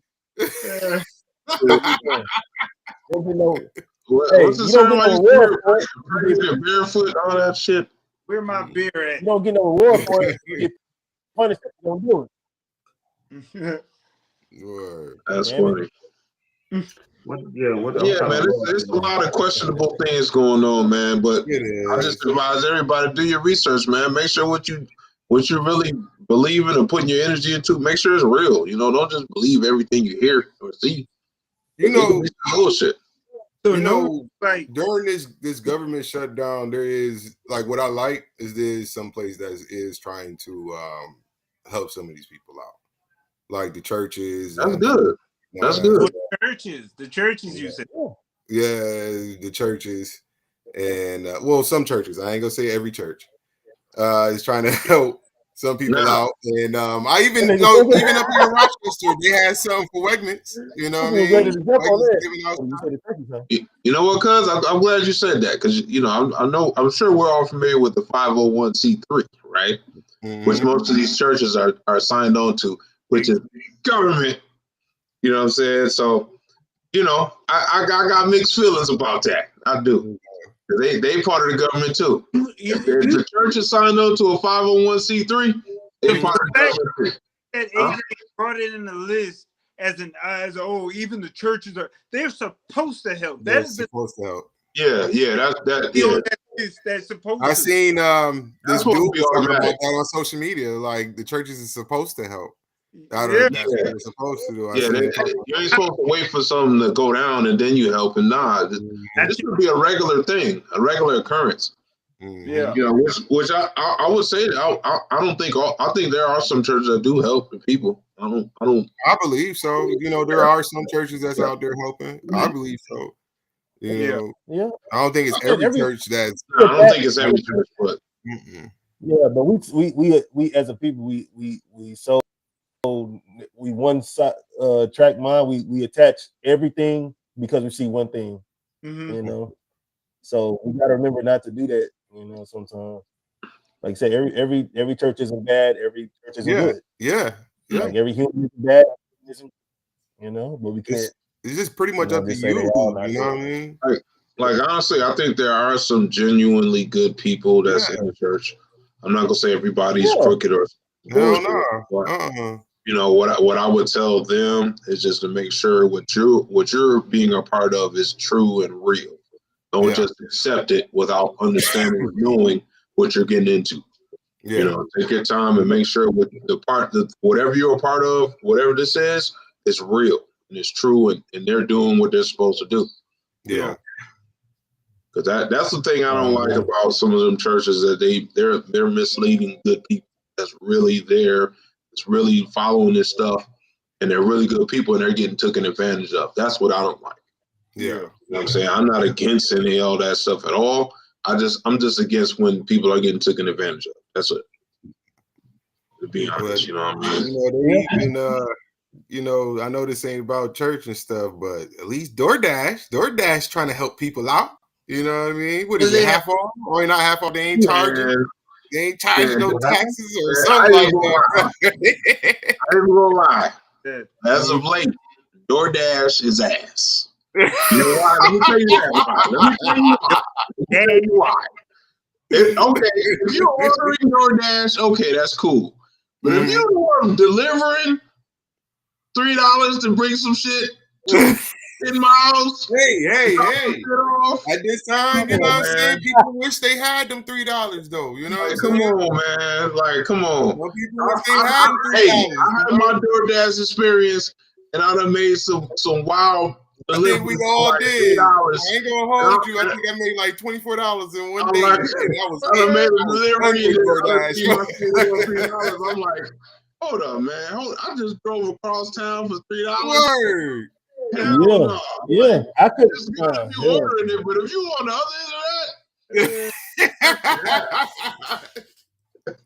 What's the certain barefoot, all that shit? Where my beer at? You don't get no reward for it. You get punished if you don't do it. Word. That's funny. Man, it's a lot of questionable things going on, man. But I just advise everybody to do your research, man. Make sure what you really believe in and putting your energy into, make sure it's real. You know, don't just believe everything you hear or see. You know, bullshit. So you know, like during this government shutdown, there is like what I like is there's some place that is trying to help some of these people out. Like the churches. That's good. That's good. The churches, you said. Yeah, the churches. And, some churches. I ain't going to say every church. Is trying to help some people out. And I even know, even up here in Rochester, they had something for Wegmans. You know what I mean? You know what, cuz? I'm glad you said that because, you know, I'm sure we're all familiar with the 501c3, right? Mm-hmm. Which most of these churches are signed on to, which is government. You know what I'm saying? So, you know, I got mixed feelings about that. I do. They part of the government too. If You the church is signed up to a 501c3, they part of the government too. that AJ brought it in the list as even the churches they're supposed to help. They're supposed to help. Yeah, that's supposed I to. seen this dude supposed to be talking about automatic. that on social media. Like the churches is supposed to help. That's Yeah. what they're supposed to do. You ain't supposed to wait for something to go down and then you help. And nah, this would be a regular thing, a regular occurrence. Yeah. You know, which I would say I don't think I think there are some churches that do help the people. I believe so. You know, there are some churches that's out there helping. I believe so. You know, I don't think it's every church that's. I don't think it's every church, but yeah, but we as a people we one track mind. We attach everything because we see one thing. You know, so we gotta remember not to do that. You know, sometimes, like I say, every church isn't bad. Every church isn't good. Yeah. Like every human is bad. You know, but we can't. It's just pretty much up to you. You know what I mean? Like honestly, I think there are some genuinely good people that's in the church. I'm not gonna say everybody's crooked or no. You know what I would tell them is just to make sure what you're being a part of is true and real. Don't just accept it without understanding or knowing what you're getting into. Yeah. You know, take your time and make sure whatever you're a part of, whatever this is real and it's true and they're doing what they're supposed to do. Yeah. Because that's the thing I don't like about some of them churches, that they're misleading good people that's really there, that's really following this stuff, and they're really good people and they're getting taken advantage of. That's what I don't like. Yeah. You know what I'm saying? I'm not against any of all that stuff at all. I'm just against when people are getting taken advantage of. That's it. To be honest, you know what I mean? You know, I know this ain't about church and stuff, but at least DoorDash trying to help people out. You know what I mean? What is it, half off? Or not half off? They ain't charging. They ain't charging no taxes or something like that. I ain't gonna lie. As of late, DoorDash is ass. You know why? Let me tell you that. Let me tell you why. Okay, if you're ordering DoorDash, okay, that's cool. But if you're delivering $3 to bring some shit 10 miles. Hey. At this time, you know what I'm saying? People wish they had them $3 though. You know what I'm saying? Come on, man. Like, come on. Well, people wish they had them $3. I had my DoorDash experience and I done made some wild deliveries. I think we all did. $3. I ain't gonna hold you. I think I made like $24 in one day. That was I made a delivery. $3. I'm like, hold up, man. I just drove across town for $3. Word. Yeah. I could just be ordering it, but if you on the other end of that,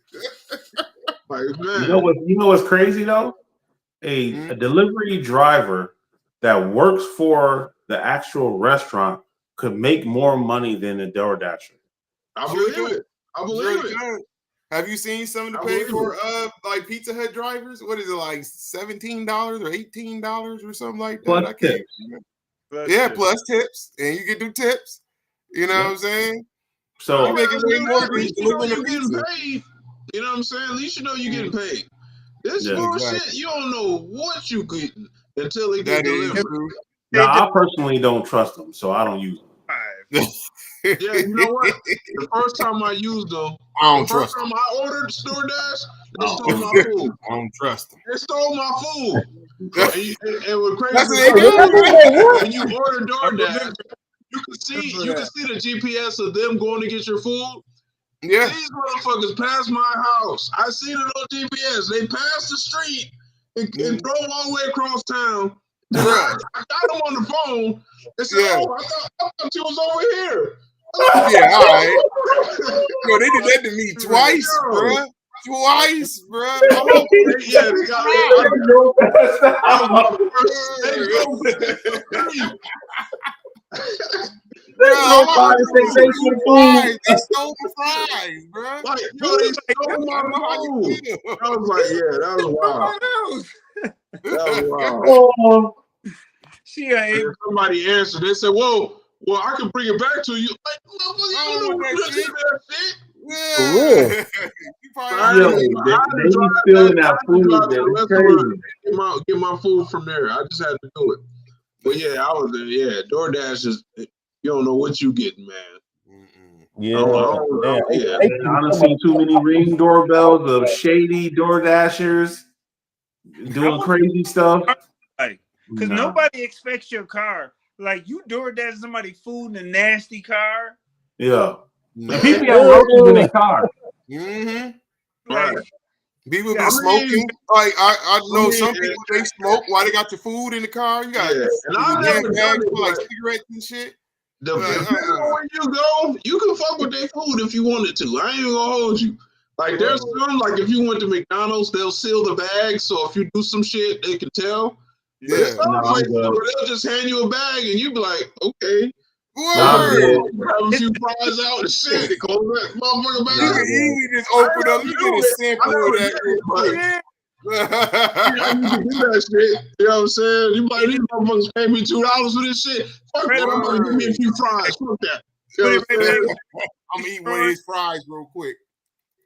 like, man. You know what's crazy though? A delivery driver that works for the actual restaurant could make more money than a DoorDasher. I believe it. Have you seen some of the pay for like Pizza Hut drivers? What is it, like $17 or $18 or something like that? Plus I can't remember. Plus tips. And you get do tips. You know what I'm saying? So you're making way more than you're getting paid. You know what I'm saying? At least you know you're getting paid. This bullshit, you don't know what you getting until it get delivered. Now, I personally don't trust them, so I don't use them. Yeah, you know what? The first time I used them, I ordered DoorDash, they stole my food. I don't trust them. They stole my food. It was crazy. That's what they do. When you order DoorDash, you can see the GPS of them going to get your food. Yeah. These motherfuckers passed my house. I seen it on GPS. They passed the street and drove all the way across town. I got them on the phone and said, I thought you was over here. Yeah, all right. Yo, they did that to me twice, bro. Twice, bro. They stole my fries, bro. Like, they stole my food. I was like, that was wild. That was wild. Somebody answered. They said, well, I can bring it back to you. Like, motherfucker. I You don't don't want know that what shit. that shit. Yeah. For real. You probably I Yo, had to they be drive stealing that I had to food, drive to man. the It's restaurant crazy. and get my food from there. I just had to do it. But yeah, I was there. Yeah, DoorDash is, you don't know what you getting, man. Mm-mm. Yeah, Yeah. Man, I done seen too many ring doorbells of shady door dashers doing crazy stuff. Like, because Nah. nobody expects your car. Like, you DoorDash somebody food in a nasty car. Yeah. No. And people have roaches in their car. Mm-hmm. Right. Like, People be I smoking. Like I know some yeah. people they smoke while they got your food in the car. You got And I damn never done bags it, full like but cigarettes and shit. depending on where you go, you can fuck with their food if you wanted to. I ain't even gonna hold you. Like there's some, like if you went to McDonald's, they'll seal the bag, so if you do some shit, they can tell. But there's some places where they'll just hand you a bag and you be like, okay. Word. Have a few fries out and shit. They close that motherfucker back You up. can easily just open up. You get a sample of that real quick. I used to do that shit. You know what I'm saying? You might these motherfuckers pay me $2 for this shit. Fuck that. I'm gonna give me a few fries. Fuck that. You know what I'm saying? I'm gonna eat one of his fries real quick.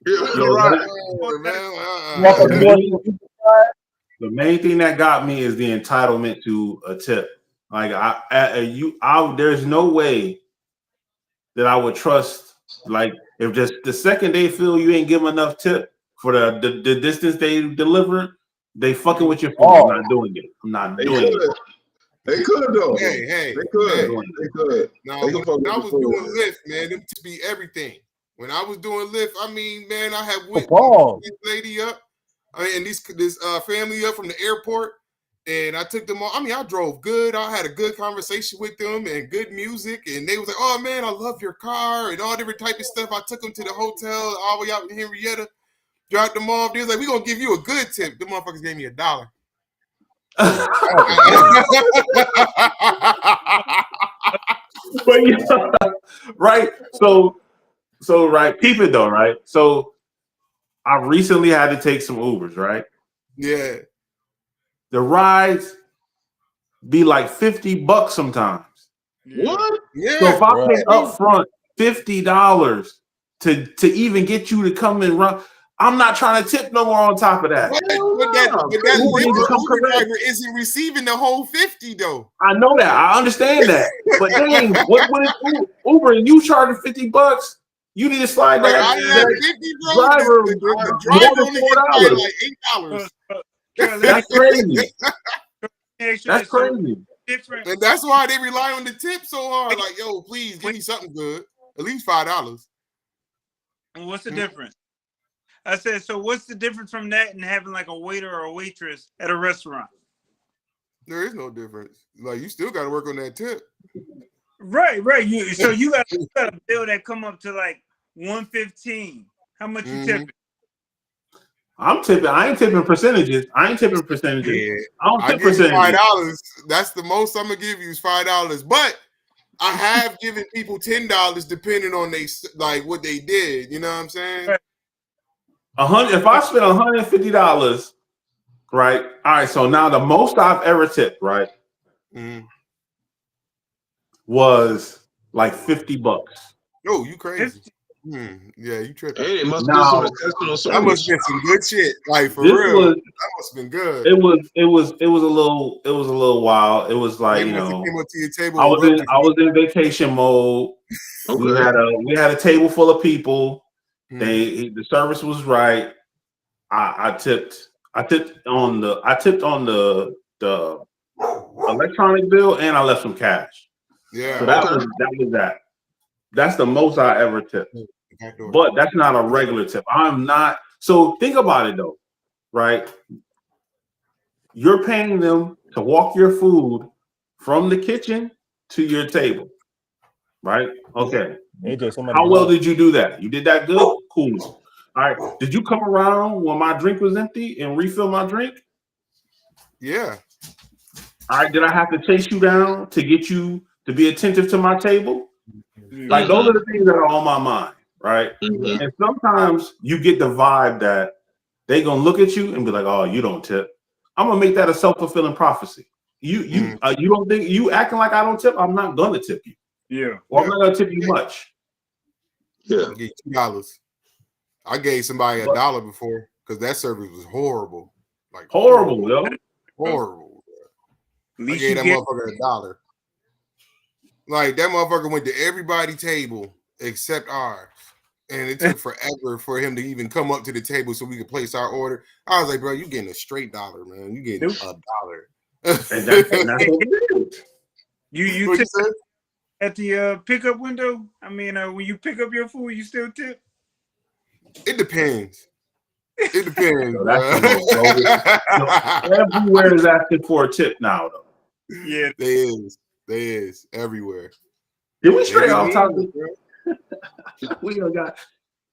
Yeah, Yo, right. The main thing that got me is the entitlement to a tip. Like there's no way that I would trust. Like if just the second they feel you ain't give them enough tip for the distance they delivered, they fucking with your food. I'm not doing it. I'm not doing it. They could though. Hey, they could. They could. Now, when I was doing Lyft, man, them to be everything. When I was doing Lyft, I mean, man, I had whipped this lady up, and this family up from the airport, and I took them all. I mean, I drove good. I had a good conversation with them and good music, and they was like, "Oh man, I love your car," and all different type of stuff. I took them to the hotel all the way out in Henrietta, dropped them off. They was like, "We gonna give you a good tip." The motherfuckers gave me $1. But yeah, right. So right, keep it though, right? So I recently had to take some Ubers, right? Yeah. The rides be like $50 sometimes. What? Yeah. So if I pay up front $50 to even get you to come and run, I'm not trying to tip no more on top of that. But that Uber driver isn't receiving the whole 50 though. I know that. I understand that. But dang, what is Uber and you charging $50? You need to slide that. Out of that 50, bro, driver the driver only gets paid like $8. That's crazy. That's crazy. And that's why they rely on the tip so hard. Like, yo, please give me something good. At least $5. What's the difference? I said, so what's the difference from that and having like a waiter or a waitress at a restaurant? There is no difference. Like, you still got to work on that tip. Right. So you got a bill that come up to like $115. How much you tipping? I'm tipping. I ain't tipping percentages. Yeah. I don't tip percentages. $5. That's the most I'm gonna give you is $5. But I have given people $10 depending on what they did. You know what I'm saying? Right. If I spend $150, right? All right. So now the most I've ever tipped, right, was like $50. Oh, you crazy? Yeah, you tripping. Hey, it must be some intestinal service. That must have been some good shit. Like for real, that must have been good. It was a little wild. It was like, came up to your table I was in vacation mode. Okay. We had a table full of people. The service was right. I tipped on the electronic bill and I left some cash. Yeah. So that was that. That's the most I ever tipped. But that's not a regular tip. I'm not. So think about it though, right? You're paying them to walk your food from the kitchen to your table, right? Okay. How well did you do that? You did that good? Cool. All right. Did you come around when my drink was empty and refill my drink? Yeah. All right. Did I have to chase you down to get you to be attentive to my table? Like those are the things that are on my mind, right? And sometimes you get the vibe that they gonna look at you and be like, "Oh, you don't tip." I'm gonna make that a self-fulfilling prophecy. You don't think you acting like I don't tip? I'm not gonna tip you. Yeah. Or I'm not gonna tip you much. Yeah. I get $2. I gave somebody $1 before because that service was horrible. Like Horrible, yo. horrible. At I least gave you that get motherfucker $1. Like that motherfucker went to everybody's table except ours. And it took forever for him to even come up to the table so we could place our order. I was like, bro, you getting a straight $1, man. You getting $1. And that's what it is. you What you tip said? at the pickup window. I mean, when you pick up your food, you still tip. It depends. It depends, So that's the most bogus. Everywhere is asking for a tip now, though. Yeah, They is everywhere. Did we stray off topic? Bro. We don't got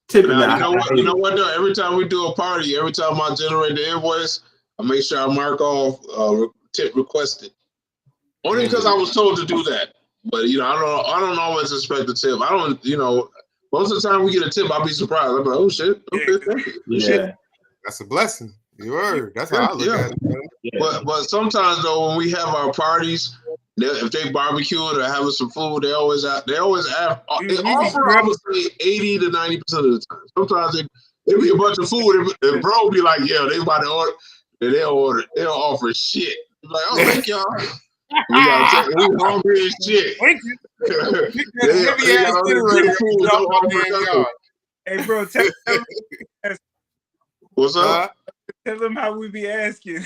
tipping. Now, you know what though? Every time we do a party, every time I generate the invoice, I make sure I mark off tip requested. Only because I was told to do that. But you know, I don't always expect a tip. I don't, you know, most of the time we get a tip, I'll be surprised. I'm like, oh shit, okay, thank you. Yeah. Shit. That's a blessing. You heard. That's how I look at it, man. Yeah. But sometimes though, when we have our parties, if they barbecuing or having some food, they always offer. They offer, I would say 80 to 90% of the time. Sometimes it be a bunch of food, and bro be like, yeah, they about to order, they'll offer shit. Be like, oh, thank y'all. We hungry as shit. Hey, bro, What's up? Tell them how we be asking.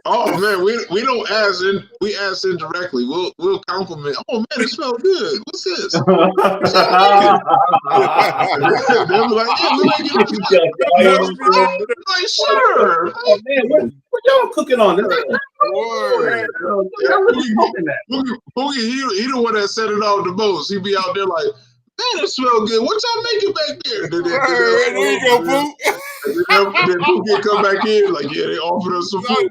Oh man, we don't ask in, we ask indirectly. We'll compliment. Oh man, it smells good. What's this? They'll be like, yeah, we make it. Like, sure. Oh, man, what y'all cooking on? Boogie, he the one that set it off the most. He be out there like, man, it smells good. What y'all making back there? There you go, Boo. Then Boogie come back in like, yeah, they offered us some food.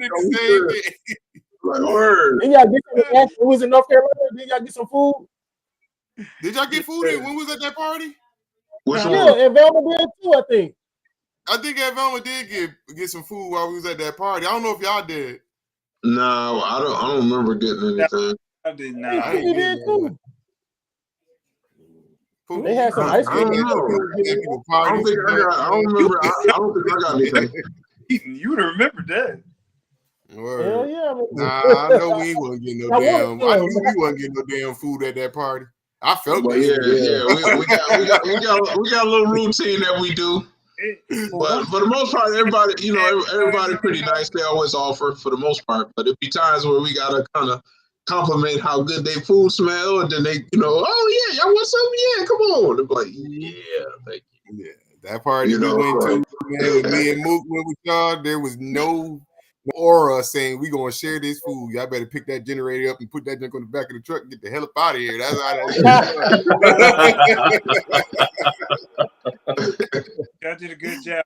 Like, word. Did y'all get some? It was in North Carolina. Did y'all get some food? Did y'all get food in? When was at that party? Which one? Yeah, and Velma did too, I think. I think Aunt Velma did get some food while we was at that party. I don't know if y'all did. No, I don't remember getting anything. I did not. I think did too. They had some ice cream. I don't think I got. I don't remember. I don't think I got anything. You would remember that. Word. Hell yeah. Nah, I know we wasn't getting no damn. I knew we wasn't getting no damn food at that party. I felt But that. we got a little routine that we do. But for the most part, everybody pretty nice. They always offer for the most part. But it be times where we gotta kind of compliment how good they food smell, and then they, oh yeah, y'all want something? Yeah, come on. They're like, yeah, thank you. Yeah, that party we went to, man, with me and Mook went with y'all. There was no aura saying we gonna share this food. Y'all better pick that generator up and put that junk on the back of the truck and get the hell up out of here. That's how that y'all did a good job.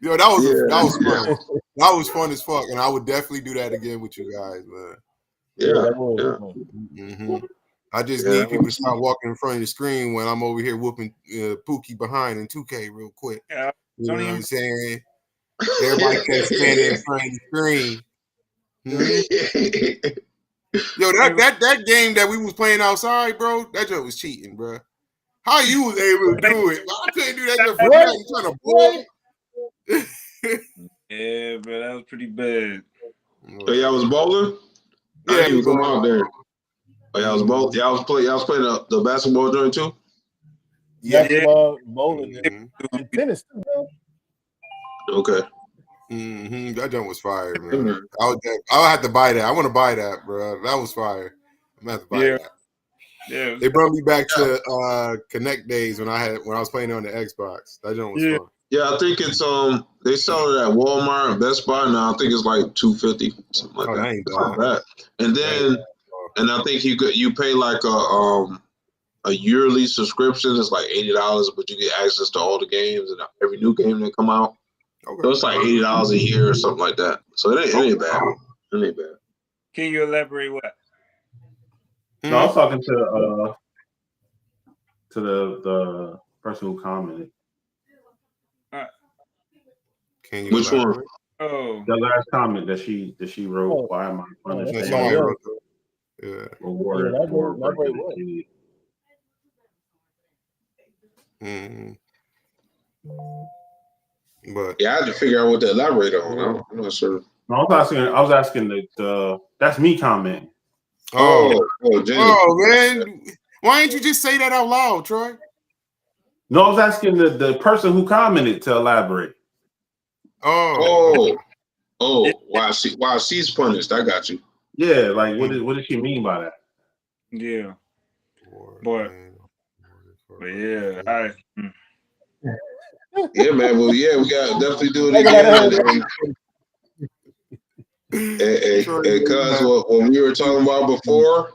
Yo, that was fun. That was fun as fuck, and I would definitely do that again with you guys, man. Yeah. Mm-hmm. I just need people to stop walking in front of the screen when I'm over here whooping Pookie behind in 2K real quick. Yeah, you know what I'm saying? Everybody can't stand in front of the screen. Mm-hmm. Yo, that game that we was playing outside, bro, that joke was cheating, bro. How you was able to do it? I couldn't do that just for nothing. Trying to boil. Yeah, bro, that was pretty bad. So y'all was bowling? Yeah, I didn't even come out there. Oh, y'all was both. Y'all was playing the basketball joint too. Basketball, bowling, and tennis too, bro. Okay. Mm-hmm. That joint was fire, man. I'll have to buy that. I want to buy that, bro. That was fire. I'm gonna have to buy that. Yeah. They brought me back to Connect days when I was playing on the Xbox. That joint was fun. Yeah, I think it's they sell it at Walmart and Best Buy now. I think it's like $250, something like that. Ain't it's not bad. And then I think you pay like a yearly subscription. It's like $80, but you get access to all the games and every new game that come out. Okay. So it's like $80 a year or something like that. So it ain't bad. It ain't bad. Can you elaborate what? No, I was talking to the person who commented. Can you Which one? Oh, the last comment that she wrote. Why am I understanding? Rewarded for Mm-hmm. But yeah, I had to figure out what to elaborate on. I'm not sure. No, I was asking that. That's me commenting. Jenny. Man, why didn't you just say that out loud, Troy? No, I was asking the person who commented to elaborate. While she's punished. I got you. Yeah, like what did she mean by that? Yeah. But yeah, yeah, man. Well, yeah, we got definitely do it again. And cuz what we were talking about before,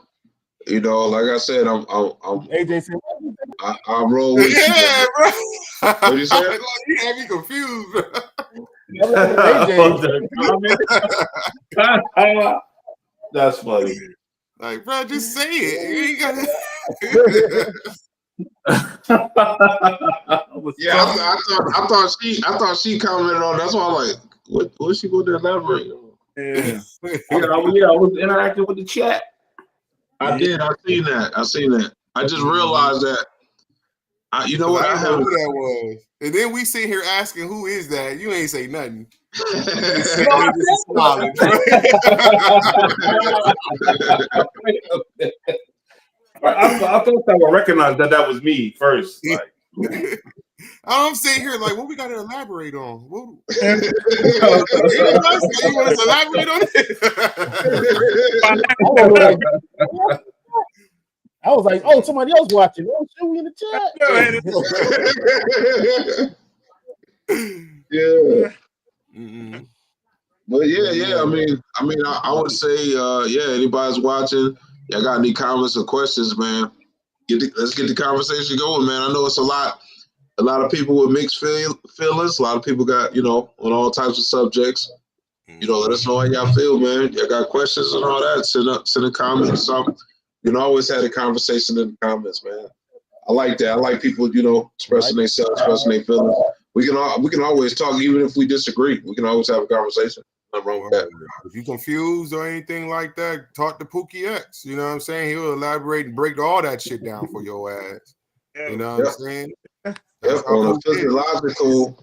you know, like I said, I'm AJ said, I roll with you. Yeah, bro. What you say? You had me confused, bro. That's funny. Like, bro, just say it. You ain't gotta. Yeah, I thought she commented on. That's why I'm like, what's she going to elaborate on? yeah. I was interacting with the chat. I did. I seen that. I just realized that. You know what? I didn't know who that was. And then we sit here asking, who is that? You ain't say nothing. Just smiling. I thought I would recognize that was me first. Like, I'm sitting here like, what we got to elaborate on? You want us to elaborate on it? I was like, oh, somebody else watching. Oh, shoot, we in the chat. Yeah. Mm-hmm. But yeah. I mean, I would say, anybody's watching, y'all got any comments or questions, man? Let's get the conversation going, man. I know it's a lot of people with mixed feelings. A lot of people got, you know, on all types of subjects. You know, let us know how y'all feel, man. Y'all got questions and all that? Send a comment or something. You know, always had a conversation in the comments, man. I like that. I like people, you know, expressing themselves, expressing their feelings. We can always talk, even if we disagree. We can always have a conversation. Nothing wrong with that. If you're confused or anything like that, talk to Pookie X. You know what I'm saying? He'll elaborate and break all that shit down for your ass. You know what I'm saying? Yep, on a physiological,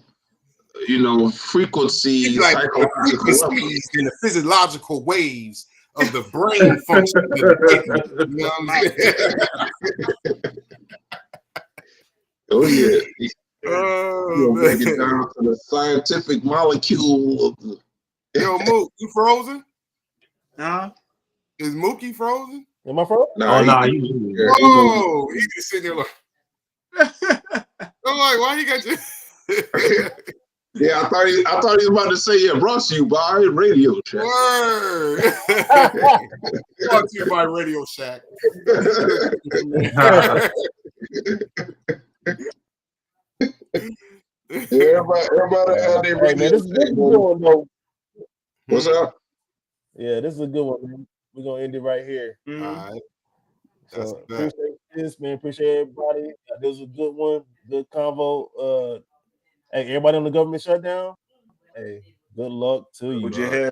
you know, frequency, like frequencies in the physiological waves of the brain function. You know what I'm saying? Oh yeah. Break it down to the scientific molecule of the. Yo, Mook, you frozen? Huh? Is Mookie frozen? Am I frozen? Nah, He's just sitting there like. I'm like, why you got your? Yeah, I thought he was about to say, yeah, brought to you by Radio Shack. Word. Brought to you by Radio Shack. Everybody had their radio. This is a good one, though. What's up? Yeah, this is a good one, man. We're gonna end it right here. All right. So appreciate this, man. Appreciate everybody. This was a good one, good convo. Hey, everybody on the government shutdown. Hey, good luck to you. We're gonna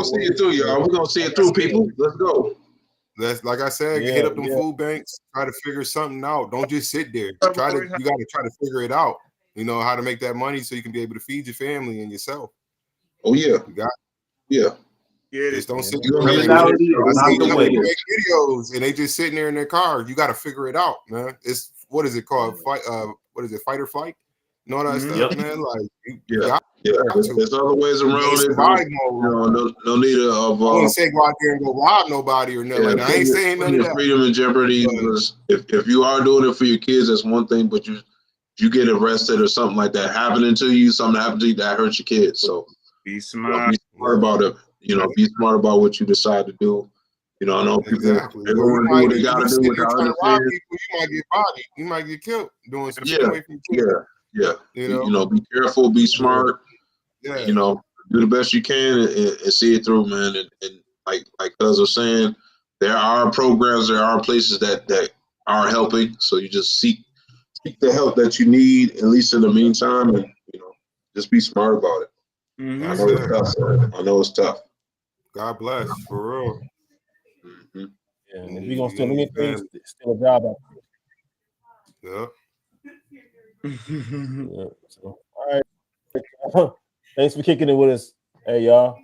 see it through, y'all. We're gonna see it through, people. Let's go. That's like I said, hit up them food banks, try to figure something out. Don't just sit there. You gotta try to figure it out. You know how to make that money so you can be able to feed your family and yourself. Oh yeah. You got Just don't sit there. make videos and they just sitting there in their car. You got to figure it out, man. It's what is it called? Fight fight or flight? You know that stuff, man. Like there's other ways around it. No need of. I wouldn't say go out there and go rob nobody or nothing. Like that. I ain't saying none of that. Freedom in jeopardy because if you are doing it for your kids, that's one thing. But you get arrested or something like that happening to you, something happened to you that hurts your kids. So be smart. Be smart about it. You know, be smart about what you decide to do. You know, I know people everyone do what they gotta do with other kids. You might get bodied. You might get killed doing some shit away from kids. Yeah. You know, be careful, be smart. Yeah. You know, do the best you can and see it through, man. And like Cuz was saying, there are programs, there are places that are helping. So you just seek the help that you need, at least in the meantime, and you know, just be smart about it. Mm-hmm. I know it's tough. God bless, for real. Yeah, if you're gonna steal anything, steal a job out there. Yeah. Yeah, so, all right. Thanks for kicking it with us. Hey, y'all.